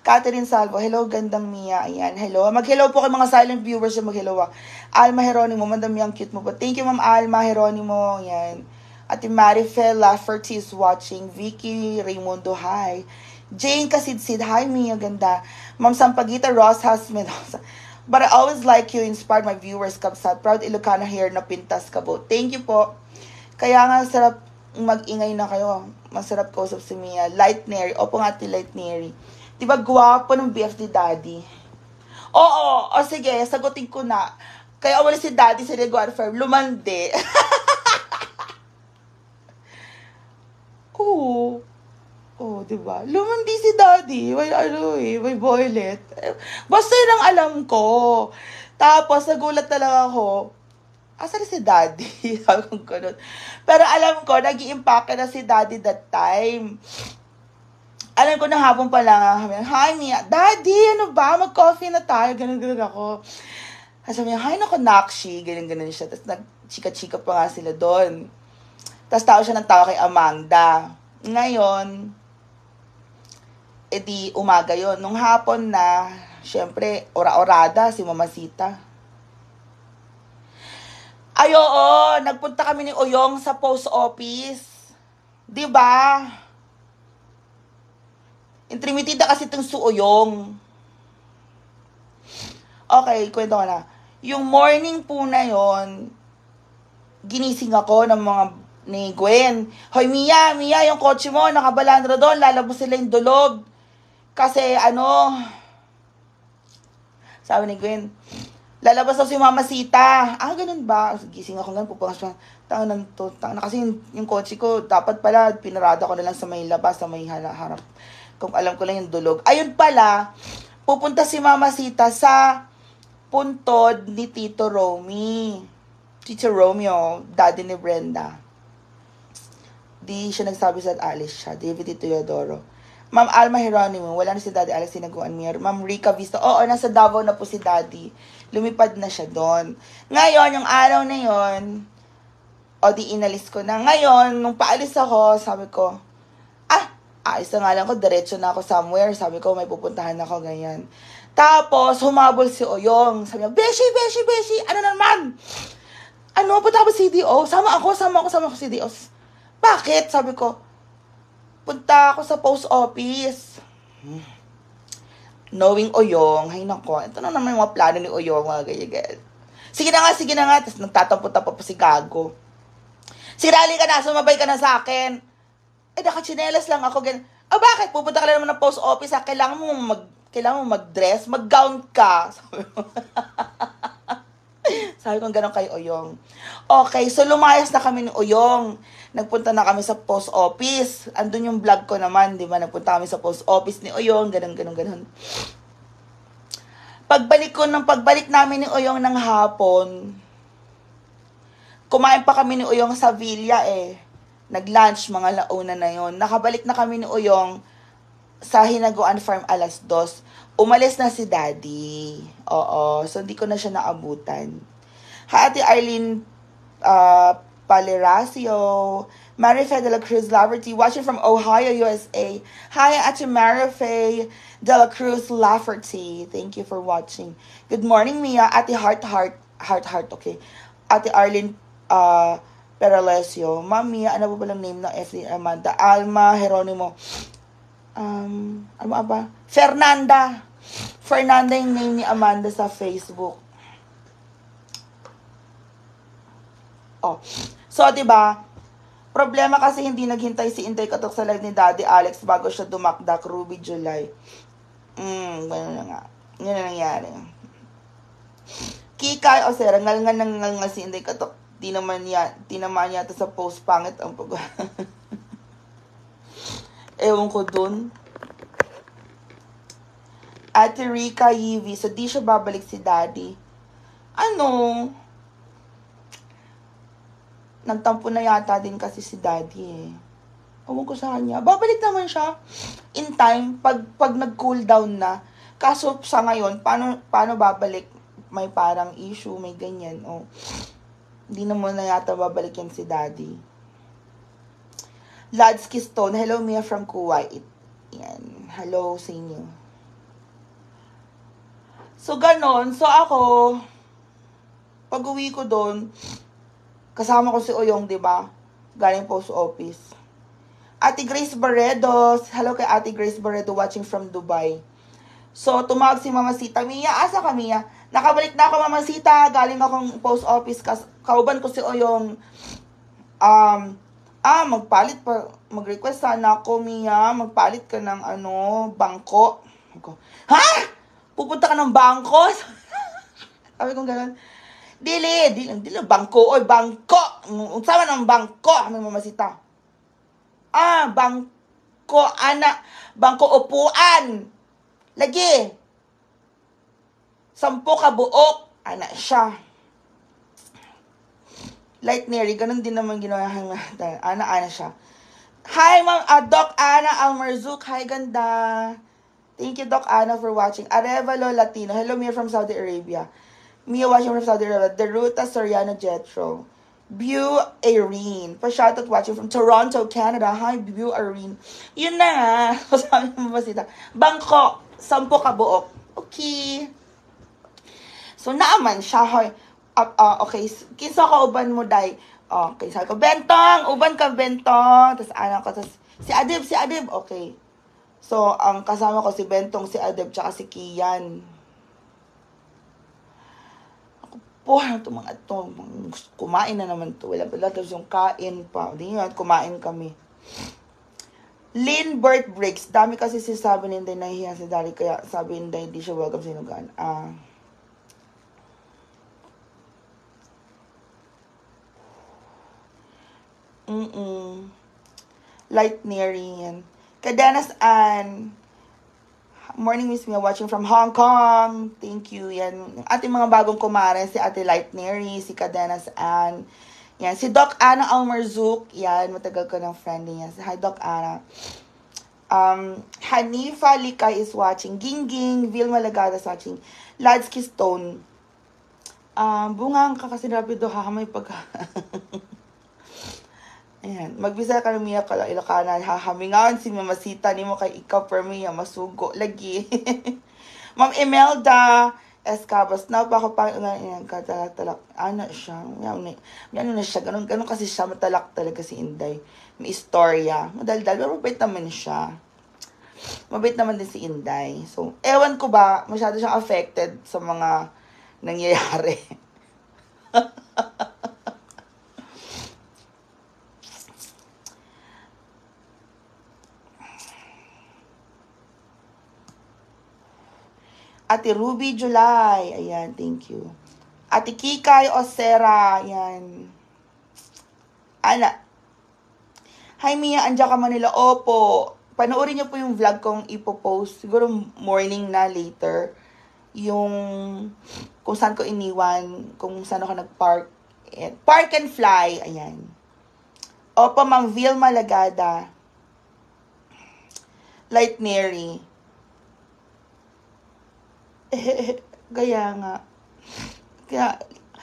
Catherine Salvo, hello, gandang Mia. Ayan, hello. Mag-hello po kay mga silent viewers yung mag-hello. Alma Heronimo, mandami ang cute mo po. Thank you, Ma'am Alma Heronimo. Ayan. Ate Marifel Lafferty is watching. Vicky Raimundo, hi. Jane Kasidsid, hi Mia, ganda. Ma'am Sampaguita Ross Mendoza. But I always like you, inspired my viewers, Kapsat. Proud Ilocano here na pintas ka po. Thank you po. Kaya nga, sarap mag-ingay na kayo. Masarap kausap si Mia. Lightnary. Opo nga, Ate Lightnary. Diba gwapo ng BF ni Daddy? Oo, o sige, sagutin ko na. Kaya wala si Daddy sa Reguard Farm. Lumande. Oo, diba? Lumandi si Daddy. May boylet. Basta yun ang alam ko. Tapos, nagulat na lang ako. Asa na si Daddy? Sabi kong ganun. Pero alam ko, nag-i-impake na si Daddy that time. Alam ko na hapon pa lang. Hi, Mia. Daddy, ano ba? Mag-coffee na tayo. Ganun ako. Sabi niya, hi, naku, Nakshi. Ganun siya. Tapos, nag-chika-chika pa nga sila doon. Tapos tao siya ng tao kay Amanda. Ngayon, edi umaga yon. Nung hapon na, syempre, ora-orada si Mamasita. Ay, oo, nagpunta kami ni Oyong sa post office. Diba? Intrimitida kasi itong si Oyong. Okay, kwento ko na. Yung morning po na yon, ginising ako ng mga ni Gwen. Hoy, Mia, yung kotse mo, nakabalandra doon, lalabas sila yung dulog. Kasi, sabi ni Gwen, lalabas daw si Mamasita. Ganun ba? Gising ako ganun, pupungas pa. Tangan na kasi yung kotse ko, dapat pala, pinarada ko na lang sa may labas, sa may harap. Kung alam ko lang yung dulog. Ayun pala, pupunta si Mamasita sa puntod ni Tito Romy. Tito Romeo, daddy ni Brenda. Di siya nagsabi sa Alice siya. David Teodoro. Ma'am Alma Heronimo, wala na si Daddy Alex Sinaguan Mir. Ma'am Rica Vista, oo, nasa Davao na po si Daddy. Lumipad na siya doon. Ngayon, yung araw na yon, di inalis ko na. Ngayon, nung paalis ako, sabi ko, ayos na nga lang ko, diretso na ako somewhere. Sabi ko, may pupuntahan ako, ganyan. Tapos, humabol si Oyong. Sabi niya, Beshi, ano naman? Punta ako sa CDO? Sama ako sa CDO. Bakit? Sabi ko, punta ako sa post office. Knowing Oyong, hay nako, ito na naman yung mga plano ni Oyong, mga ganyan. Sige na nga. Tapos nagtatampo-tampo pa si Gago. Sirali ka na, sumabay ka na sa akin. Nakachinelas lang ako, ganyan. Bakit? Pupunta ka na naman ng post office, kailangan mo mag-dress, mag-gown ka. Sabi ko, gano'n kay Oyong. Okay, so lumayas na kami ni Oyong. Nagpunta na kami sa post office. Andun yung vlog ko naman, di ba? Nagpunta kami sa post office ni Oyong, gano'n. Pagbalik namin ni Oyong ng hapon, kumain pa kami ni Oyong sa Villa Nag-lunch, mga launa na yon. Nakabalik na kami ni Oyong sa Hinaguan Farm 2:00. Umalis na si Daddy. Oo. So, hindi ko na siya naabutan. Hi, Ate Arlene Paleracio. Marife de la Cruz Lafferty, watching from Ohio, USA. Hi, Ate Marife de la Cruz Lafferty. Thank you for watching. Good morning, Mia. Ate Heart, okay. Ate Arlene Peralesio. Ma'am Mia, ano ba palang name ng FD Amanda? Alma Heronimo. Ano ba? Fernanda yung name ni Amanda sa Facebook. So, diba, Problema kasi hindi naghintay si Inday Katok sa live ni Daddy Alex bago siya dumakdak, Ruby July. Ganun na nga. Yun na nangyari. Kikay o sir, ngal si Inday Katok. Tinamaan yata sa post, pangit ang pag... Ewan ko dun. Ate Rika Yivy, so di siya babalik si Daddy. Ano? Nagtampo na yata din kasi si Daddy eh. Ewan ko sa kanya. Babalik naman siya in time pag nag-cool down na. Kaso sa ngayon, paano babalik? May parang issue, may ganyan. Hindi naman na yata babalik yan si Daddy. Ladsky Stone, hello Mia from Kuwait. Yan. Hello sa inyo. So, ganon. So, ako, pag uwi ko doon, kasama ko si Oyong, di ba? Galing post office. Ate Grace Barredo. Hello kay Ate Grace Barredo watching from Dubai. So, tumawag si Mama Sita. Mia, asa ka, Mia? Nakabalik na ako, Mama Sita. Galing akong post office. Kauban ko si Oyong. Magpalit pa. Mag-request sana ako, Mia. Magpalit ka ng, bangko. Ha? Pupunta ka ng bangko? Sabi kong gano'n. Dili, bangko. Oy, bangko. Sama ng bangko. Kami Mamasita. Bangko, anak. Bangko upuan. Lagi. 10 kabuok. Anak siya. Light Neri, ganun din naman ginawa. Ana siya. Hi, Ma'am. Doc Ana Almarzuk. Hi, ganda. Thank you, Doc Ana, for watching. Arevalo Latino. Hello, Mia from Saudi Arabia. Mia watching from Saudi Arabia. Deruta Soriano Jetro. Bew Irene. Pa-shoutout watching from Toronto, Canada. Hi, Bew Irene. Yun na nga. Sabi mo ba sita? Bangko. 10 kabuok. Okay. So, naaman siya. Okay. Kinsa ka uban mo, day. Okay. Sabi ko, Bentong. Uban ka, Bentong. Tapos, si Adib. Okay. So, ang kasama ko si Bentong, si Adeb, tsaka si Kian. Ako po, mga ito, kumain na naman to. Wala tapos yung kain pa. Hindi nga, kumain kami. Lynn Burt Briggs. Dami kasi sabi ni Inday, nahihiya si Dari, kaya sabi ni Inday, hindi siya welcome sa inugan. Light nearing. Kadanas Ann. Morning, Miss Mia, watching from Hong Kong. Thank you. Yan. Ating mga bagong kumare, si Ate Light Neri, si Kadanas Ann. Yan. Si Doc Ana Almarzuk. Yan. Matagal ko ng friend niya. Hi, Doc Ana. Hanifa Likay is watching. Gingging. Vilma Lagada is watching. Ladsky Stone. Bungang ka kasi rapido ha. May pagka... Ayan. Magbisa ka ng Mia kala Ilocana. Hahamingawan si Mamasita ni mo kay ikaw per Mia. Masugo. Lagi. Ma'am Imelda Escabas. Now pa ako pa katalak-talak. Ano siya? Ano na siya? Ganun kasi siya. Matalak talaga si Inday. May istorya. Madaldal. Pero mabait naman siya. Mabait naman din si Inday. So, ewan ko ba, masyado siyang affected sa mga nangyayari. Ate Ruby July. Ayan, thank you. Ate Kikay Osera. Ayan. Ana. Hi Mia, andyan ka Manila. Opo. Panoorin niyo po yung vlog kong ipopost. Siguro morning na later. Yung kung saan ko iniwan. Kung saan ako nagpark. Park and fly. Ayan. Opo, Ma'am Vilma Lagada. Light Neri. Gaya nga.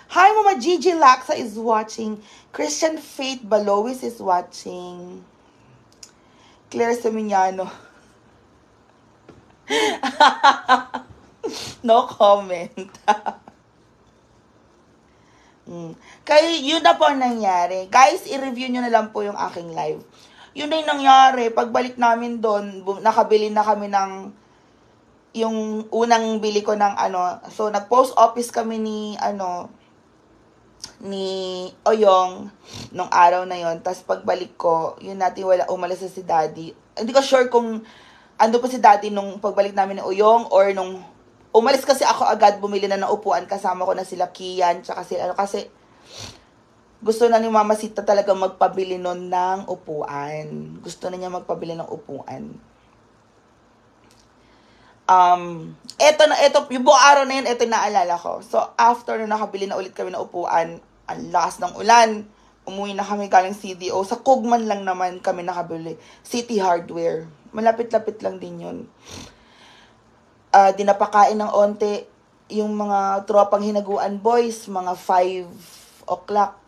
Hi, Mama Gigi Laksa is watching. Christian Faith Balois is watching. Claire Seminiano. No comment. Kaya yun na po ang nangyari. Guys, i-review nyo na lang po yung aking live. Yun na yung nangyari. Pagbalik namin doon, nakabili na kami ng yung unang bili ko ng so nag-post office kami ni ni Oyong nung araw na yon. Tapos pagbalik ko, yun natin wala umalis na si Daddy. Hindi ko sure kung ando pa si Daddy nung pagbalik namin ni Oyong or nung umalis kasi ako agad bumili na ng upuan. Kasama ko na sila Kian, tsaka sila ano kasi gusto na ni Mama Sita talaga magpabili nun ng upuan. Gusto na niya magpabili ng upuan. Eto, yung buong araw na yun, eto naalala ko. So, after na nakabili na ulit kami ng upuan, ang lakas ng ulan, umuwi na kami galing CDO. Sa Kugman lang naman kami nakabili. City Hardware. Malapit-lapit lang din yun. Dinapakain ng onte yung mga tropang hinaguan boys, mga 5 o'clock.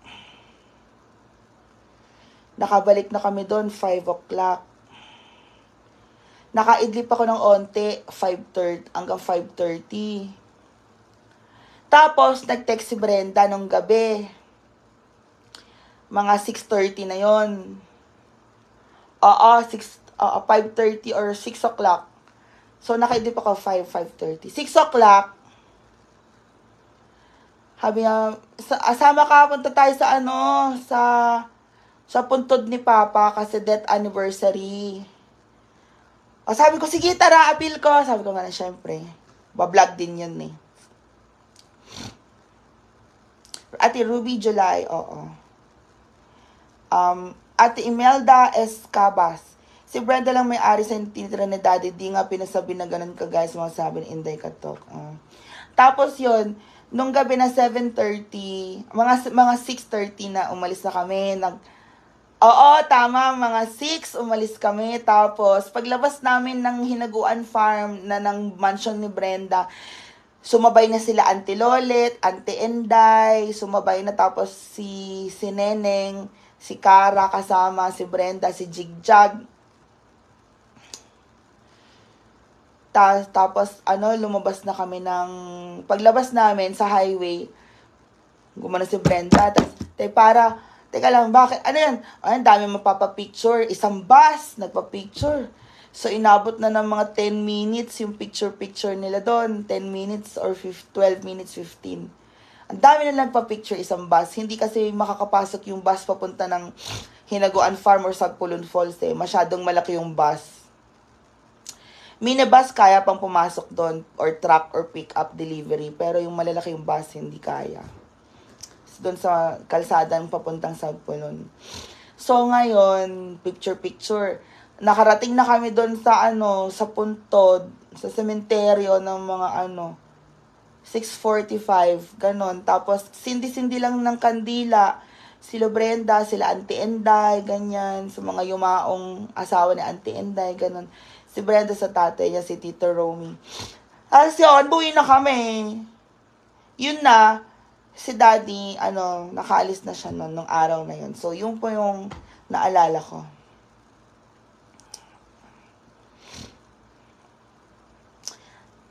Nakabalik na kami doon, 5 o'clock. Nakaidlip ako ng onte, 5:30 hanggang 5:30. Tapos, nag-text si Brenda nung gabi. Mga 6:30 na yon. 5:30 or 6 o'clock. So, nakaidlip ako 5:30. 6 o'clock, sabi niya, asama ka, punta tayo sa sa puntod ni Papa kasi death anniversary. O sabi ko, sige, tara, appeal ko. Sabi ko nga na, syempre, bablog din yun eh. Ate Ruby July, oo. Ate Imelda Escabas. Si Brenda lang may-ari sa tinitira ni Daddy. Di nga pinasabi na ganun ka guys. Mga sabi ni Inday Katok. Tapos yun, nung gabi na 7:30, mga 6:30 na umalis na kami. Oo, tama, mga 6 umalis kami. Tapos, paglabas namin ng Hinaguan Farm na ng mansion ni Brenda, sumabay na sila Auntie Lolet, Auntie Enday, sumabay na tapos si Neneng, si Cara kasama, si Brenda, si Jigjag. Tapos, lumabas na kami paglabas namin sa highway, gumana si Brenda, teka lang, bakit? Ano yan? Ay, dami mapapapicture. Isang bus, nagpa-picture. So, inabot na ng mga 10 minutes yung picture nila doon. 10 minutes or 12 minutes, 15. Ang dami na nagpa-picture isang bus. Hindi kasi makakapasok yung bus papunta ng Hinaguan Farm or Sagpulon Falls eh. Masyadong malaki yung bus. Minibus kaya pang pumasok doon or truck or pick-up delivery. Pero yung malalaki yung bus, hindi kaya. Doon sa kalsada ng papuntang Sagpulon. So, ngayon, picture. Nakarating na kami doon sa sa puntod, sa sementeryo ng mga 6:45, ganon. Tapos, sindi-sindi lang ng kandila. Sila Brenda, sila Auntie Enday, ganyan. Sa mga yumaong asawa ni Auntie Enday, ganon. Si Brenda sa tatay niya, si Tito Romy. Yun, buwi na kami. Yun na, si Daddy, nakaalis na siya nung araw na yun. So, yun po yung naalala ko.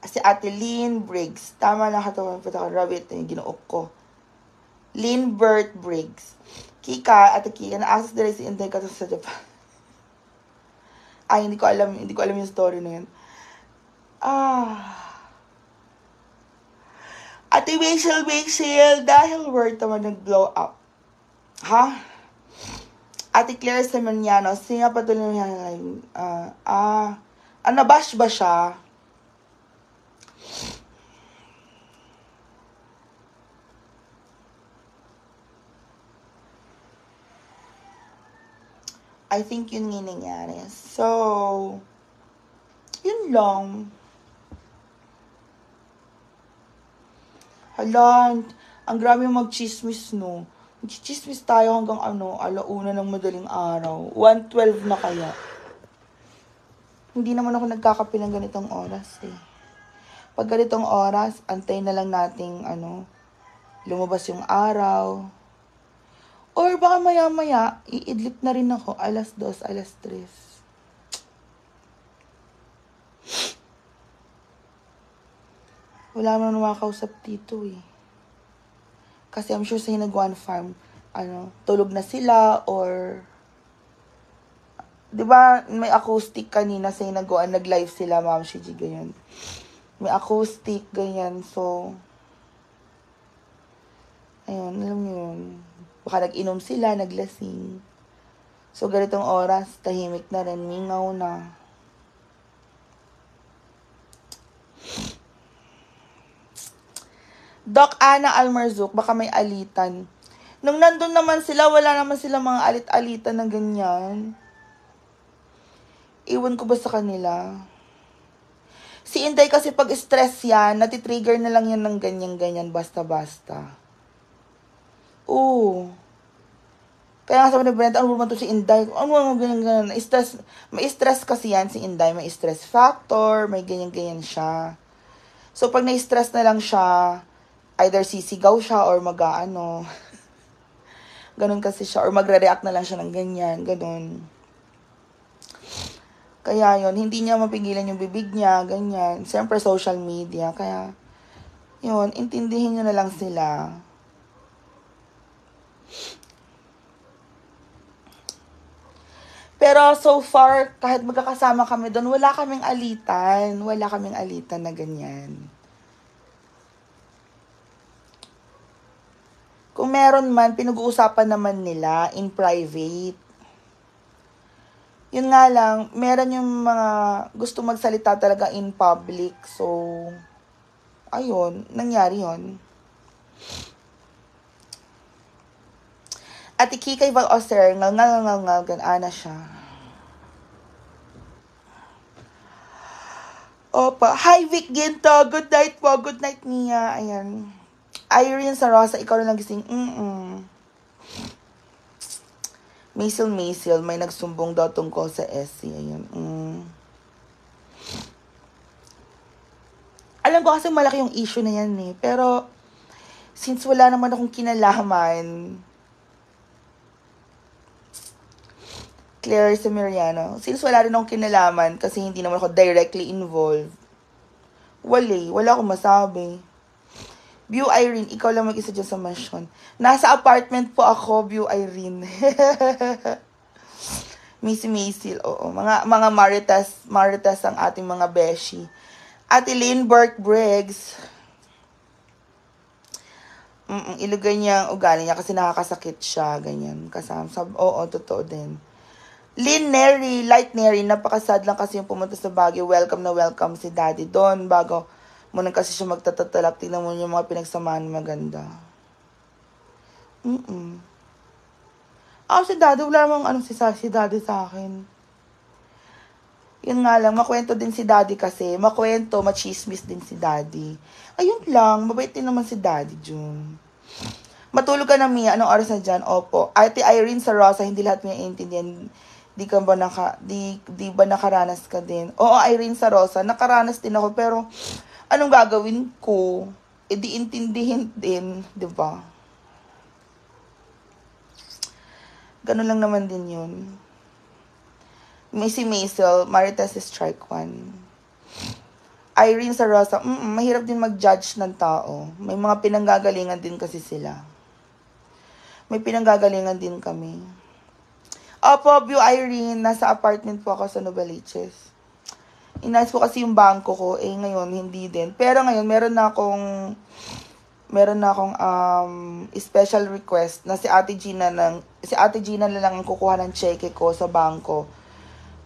Si Ate Lynn Briggs. Tama na katawan po ako. Rabbit, yung ginuok ko. Lynn Bert Briggs. Kika, Ate Kika, na-access nila si Inday Kato sa Japan. Ay, hindi ko alam yung story na yun. Ate Rachel, dahil word naman nag-blow up. Ha? Ate Claire Semeniano, siya patuloy niya nabash ba siya? I think yun nga nangyari. So, yun lang. Hala, ang grabe mag-chismis, no? Mag-chismis tayo hanggang 1:00 ng madaling araw. 1:12 na kaya. Hindi naman ako nagkakape ng ganitong oras, eh. Pag ganitong oras, antay na lang nating, lumabas yung araw. Or baka maya-maya, iidlip na rin ako, 2:00, 3:00. Wala naman makakausap dito eh. Kasi I'm sure sa Hinaguan Farm, tulog na sila or... Diba, may acoustic kanina sa Hinaguan, nag-live sila, Ma'am Shiji, ganyan. May acoustic, ganyan, so... Ayun, alam niyo yun. Baka nag-inom sila, naglasing. So, ganitong oras, tahimik na rin, mingaw na. Doc Ana Almarzuk, baka may alitan. Nung nandun naman sila, wala naman sila mga alit-alitan na ganyan. Iwan ko ba sa kanila? Si Inday kasi pag stress yan, natitrigger na lang yan ng ganyan-ganyan, basta-basta. Oo. Kaya nga sabi ni Brenda, ano ba ito si Inday? Ano ganyan-ganyan? May stress kasi yan si Inday. May stress factor, may ganyan-ganyan siya. So, pag na-stress na lang siya, either sisigaw siya or mag-ano. Ganun kasi siya. Or magre-react na lang siya ng ganyan. Ganun. Kaya yun, hindi niya mapigilan yung bibig niya. Ganyan. Siyempre, social media. Kaya, yun, intindihin niyo na lang sila. Pero so far, kahit magkakasama kami doon, wala kaming alitan. Wala kaming alitan na ganyan. Kung meron man, pinag-uusapan naman nila in private. Yun nga lang, meron yung mga gusto magsalita talaga in public. So, ayun, nangyari yun. At Kikay Val Oster, ngal, gana siya. Opa, hi Vic Ginto, good night po, good night Mia, ayan. Irene sa Rosa, ikaw na lang gising, Maisel, may nagsumbong daw tungkol sa SC, ayan. Alam ko kasi malaki yung issue na yan eh, pero since wala naman akong kinalaman, Claire Semiriano, since wala rin akong kinalaman kasi hindi naman ako directly involved, wala akong masabi. View Irene, ikaw lang mag-isa dyan sa mansion. Nasa apartment po ako, View Irene. Missy Maisel, oo. Mga Maritas ang ating mga beshi. Ate Lynn Burke Briggs. Ilugay niya ang ugali niya kasi nakakasakit siya, ganyan. Kasama. Oo, totoo din. Lynn Neri, Light Neri, napakasad lang kasi yung pumunta sa Baguio. Welcome na welcome si Daddy doon bago muna kasi siya magtatatalak. Tingnan mo yung mga pinagsamahan maganda. Si Daddy, wala namang si Daddy sa akin. Yun nga lang, makwento din si Daddy kasi. Machismis din si Daddy. Ayun lang, mabait din naman si Daddy, June. Matulog ka na, Mia. Anong oras na dyan? Opo. Ate Irene sa Rosa, hindi lahat may intindihan. Di ba nakaranas ka din? Oo, Irene sa Rosa, nakaranas din ako, pero anong gagawin ko? Di intindihin din, di ba? Ganun lang naman din yun. Missy Maisel, Maritas Strike 1. Irene sa Rosa, mahirap din mag-judge ng tao. May mga pinanggagalingan din kasi sila. May pinanggagalingan din kami. Opo, View Irene, nasa apartment po ako sa Novaliches. Inayos ko kasi yung bangko ko, ngayon hindi din. Pero ngayon meron na akong special request na si Ate Gina na lang ang kukuha ng cheque ko sa bangko.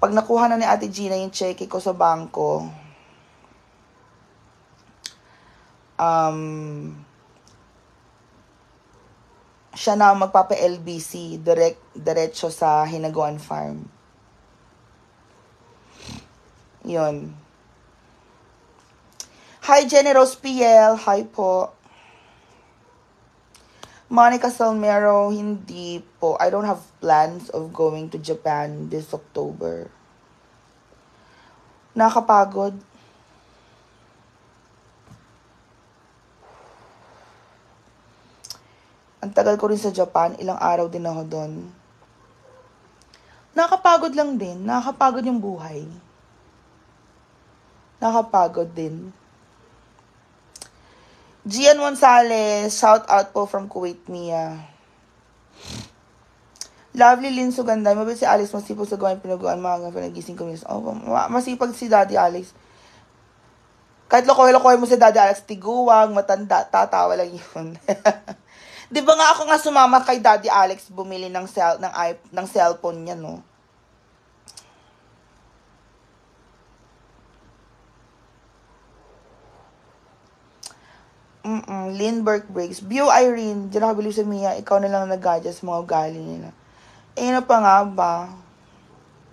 Pag nakuha na ni Ate Gina yung cheque ko sa bangko, siya na magpapa-LBC diretso sa Hinaguan Farm. Yun. Hi, Jenny Rose PL. Hi po. Monica Salmero, hindi po. I don't have plans of going to Japan this October. Nakapagod. Ang tagal ko rin sa Japan, ilang araw din ako doon. Nakapagod lang din. Nakapagod yung buhay. Nakapagod din. Gian Gonzalez, shout out po from Kuwait, Mia. Lovely Lynn Suganda, mabait si Alex, masipag sa gawain pinagawa, mga pinagising ko. Masipag si Daddy Alex. Kahit lokoy-lokoy mo si Daddy Alex, tiguwang, matanda, tatawa lang yun. Di ba nga ako nga sumama kay Daddy Alex bumili ng cellphone niya, no? Lindbergh Breaks. View Irene. Diyan ako bilib sa Mia. Ikaw na lang nag-adjust mga ugali nila. Ano pa nga ba?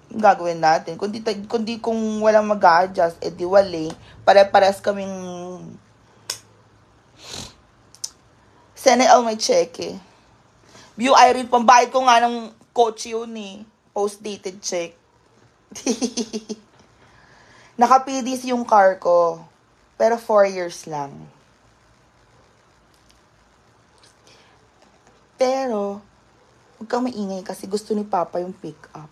Gagawin natin. Kundi kung walang mag-adjust, di wali. Pare-pares kaming Senel may cheque. View Irene, pambayad ko nga ng coach yun eh. Post-dated check. Naka-PDs yung car ko. Pero 4 years lang. Pero, huwag kang maingay kasi gusto ni Papa yung pick-up.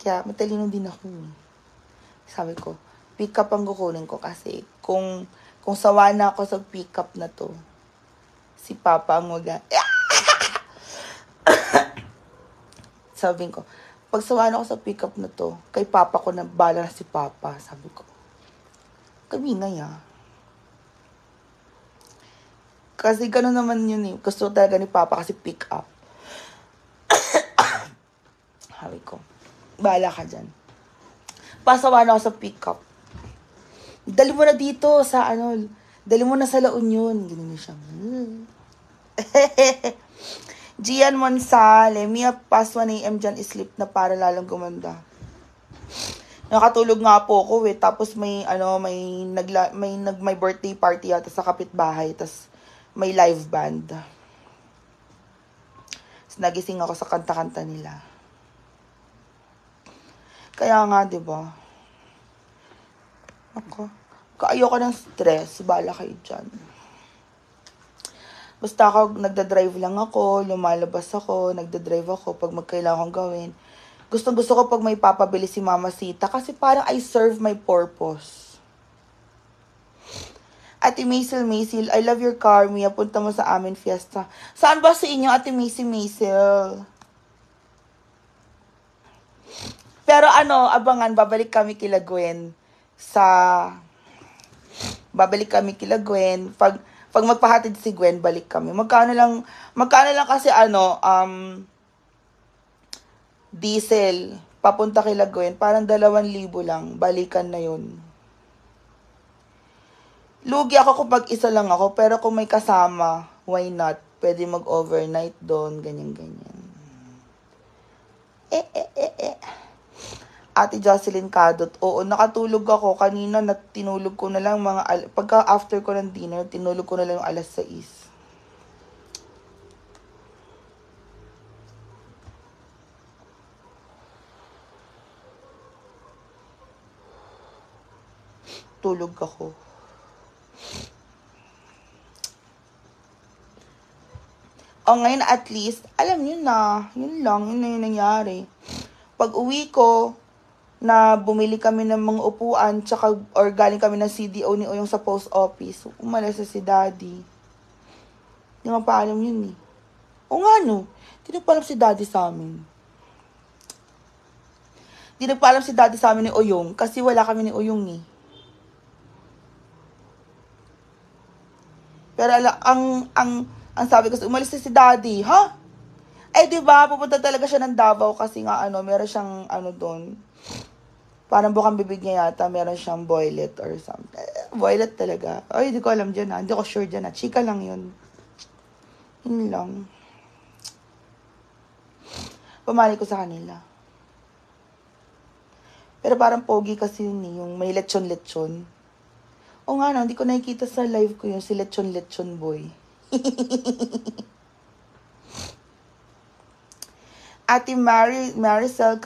Kaya, matalino din ako. Sabi ko, pick-up ang kukunin ko kasi kung sawa na ako sa pick-up na to, si Papa ang sabi ko, pag sawa na ako sa pick-up na to, kay Papa ko na bala na si Papa. Sabi ko, kami nga Kasi gano'n naman yun eh. Gusto talaga ni Papa kasi pick up. Sabi ko, bahala ka dyan. Pasawa na ako sa pick up. Dali mo na dito sa dali mo na sa La Union. Ganun siya. Gian Monsale, Mia past 1 a.m. dyan sleep na para lalong gumanda. Nakatulog nga po ako eh. Tapos may birthday party yata sa kapitbahay. Tapos may live band. Tapos nagising ako sa kanta-kanta nila. Kaya nga, di ba? Ako, ayoko ng stress. Bala kayo dyan. Basta ako, nagdadrive lang ako, lumalabas ako, nagdadrive ako pag magkailangan kong gawin. Gusto ko pag may papabili si Mama Sita kasi parang I serve my purpose. Ate Maisel, I love your car. Mia, punta mo sa amin fiesta. Saan ba sa inyo, Ate Maisel? Pero abangan, babalik kami kila Gwen. Pag magpahatid si Gwen, balik kami. Magkano lang kasi diesel, papunta kila Gwen, parang 2,000 lang, balikan na yun. Lugi ako kapag isa lang ako, pero kung may kasama, why not? Pwede mag-overnight doon, ganyan-ganyan. Ate Jocelyn Cadot, oo, nakatulog ako. Kanina, tinulog ko na lang pagka after ko ng dinner, tinulog ko na lang yung 6:00. Tulog ako. Ngayon at least, alam nyo na, yun lang, yun na yung nangyari. Pag uwi ko, na bumili kami ng mga upuan, or galing kami ng CDO ni Oyong sa post office, umalas na si Daddy. Hindi nga pa alam yun eh. O nga no, hindi nagpaalam si Daddy sa amin. Hindi nagpaalam si Daddy sa amin ni Oyong, kasi wala kami ni Oyong eh. Pero ang sabi ko, umalis na si Daddy, ha? Diba, pupunta talaga siya ng Davao kasi nga, meron siyang, doon. Parang bukang bibig niya yata, meron siyang boylet or something. Boylet talaga. Ay, hindi ko alam dyan ha. Hindi ko sure dyan ha. Chika lang yun. Yun lang. Pamali ko sa kanila. Pero parang pogi kasi yun eh, yung may lechon-lechon. O nga no, hindi ko nakikita sa live ko yung si lechon-lechon boy. Ate Maricel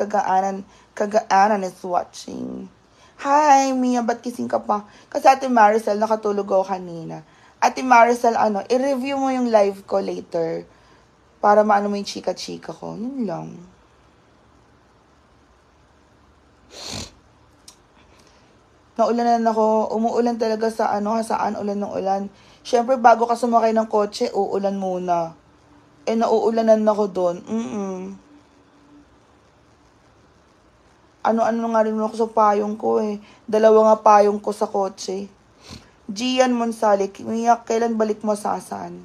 Kagaanan is watching. Hi, Mia, ba't kising ka pa? Kasi Ate Maricel, nakatulog ako kanina. Ate Maricel, i-review mo yung live ko later para maano mo yung chika-chika ko. Yun lang. Naulanan ako. Umuulan talaga saan ulan ng ulan. Siyempre, bago ka sumakay ng kotse, uulan muna. Nauulanan ako doon. Ano nga rin ako sa payong ko eh. 2 nga payong ko sa kotse. Gian Monsalik, Mia, kailan balik mo sa saan?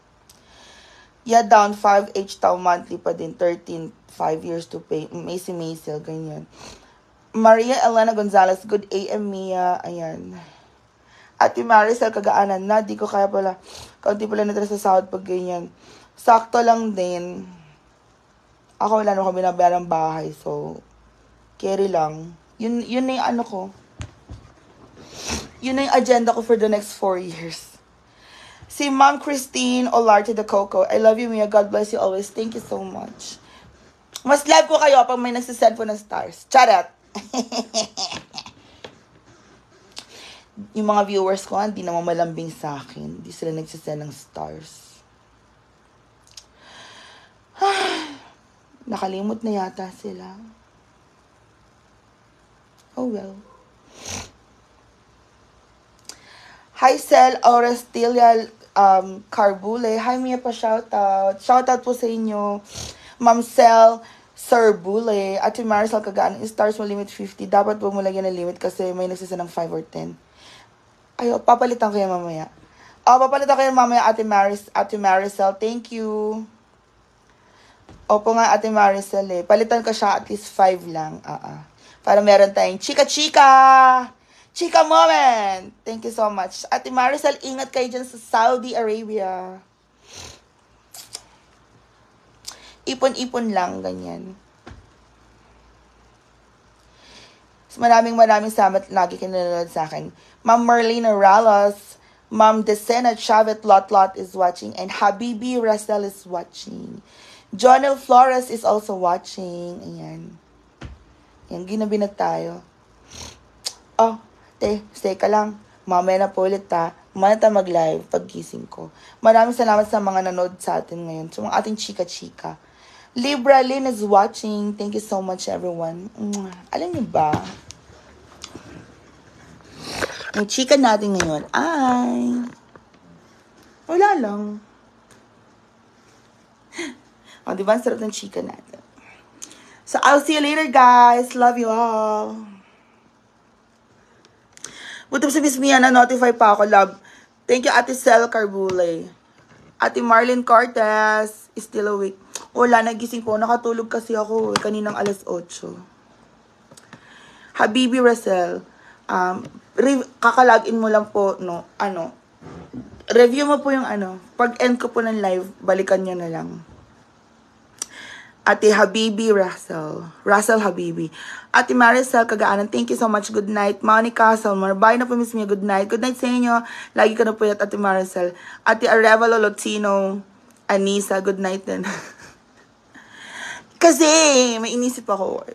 Yeah, down 5H tao monthly pa din. 13, 5 years to pay. Macy Maisel, ganyan. Maria Elena Gonzalez, good AM Mia. Ayan. Ate Maricel, kagaanan na. Di ko kaya pala. Kaunti pala natira sa sahod pag ganyan. Sakto lang din. Ako wala naman kami binabayarang bahay. So, carry lang. Yun na yung ano ko. Yun na yung agenda ko for the next 4 years. Si Ma'am Christine Olarte de Coco. I love you, Mia. God bless you always. Thank you so much. Mas love ko kayo pag may nagsisend po ng stars. Charot! Yung mga viewers ko, hindi naman malambing sa akin. Hindi sila nagsisend ng stars. Nakalimot na yata sila. Oh well. Hi, Cel Orestilia Carbule. Hi, Mia pa shoutout. Shoutout po sa inyo. Ma'am Cel Sir Bule. Ate Marisol Kagaan. Stars mo limit 50. Dapat po mo lagyan ng limit kasi may nagsisa ng 5 or 10. Ayo, papalitan ko yan mamaya. Papalitan ko yan mamaya, Ate Marisol. Thank you. Opo nga, Ate Marisol eh. Palitan ko siya at least 5 lang. Para meron tayong chika-chika! Chika moment! Thank you so much. Ate Marisol, ingat kayo dyan sa Saudi Arabia. Ipon-ipon lang, ganyan. Maraming salamat lagi kayo nanonood sa akin. Ma'am Marlene Ralos, Ma'am Desena Chavez Lot is watching, and Habibi Russell is watching. Jonel Flores is also watching. Ayan. Ayan, ginabi na tayo. Stay ka lang. Mamaya na po ulit ha. Mamaya tayo mag-live pag-gising ko. Maraming salamat sa mga nanood sa atin ngayon. Sa mga ating chika-chika. Libra Lynn is watching. Thank you so much, everyone. Alam niyo ba? Ang chika natin ngayon ay... Wala lang. Diba? Ang sarap ng chika natin. So, I'll see you later, guys. Love you all. Buti sa Miss Mia, na-notify pa ako, love. Thank you, Ate Cel Carbule. Ate Marlene Cortez is still awake. Wala, nagising po. Nakatulog kasi ako kaninang alas 8. Habibi Russell. Kakalagin mo lang po, no, review mo po yung pag end ko po ng live, balikan nyo na lang. Ate Habibi Russell Habibi. Ate Marisol Kagaanan, thank you so much. Good night. Monica Salmar, bye na po, Miss Mia. Good night. Good night sa inyo. Lagi ka na po yat, Ate Marisol. Ate Arevalo Lotino Anisa, good night din. Kasi, may inisip ako.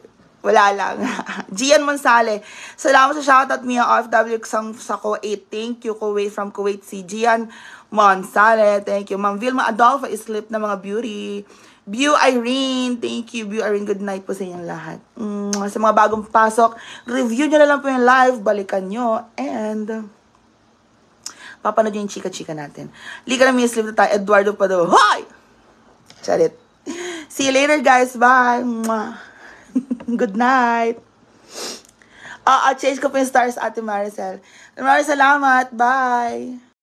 Wala lang. Gian Monsale. Salamat sa shoutout, Mia OFW sa Kuwait. Thank you, Kuwait from Kuwait. Si Gian Monsale. Thank you. Ma'am Vilma Adolfo is slip na mga beauty. Beau Irene, thank you. Beau Irene, good night po sa inyong lahat. Sa mga bagong pasok, review nyo na lang po yung live, balikan nyo, and papanood nyo yung chika-chika natin. Liga na may sleep na tayo, Eduardo pa daw. Hoy! Charit. See you later, guys. Bye. Good night. I'll change ko po yung stars, Ate Maricel. Maraming salamat. Bye.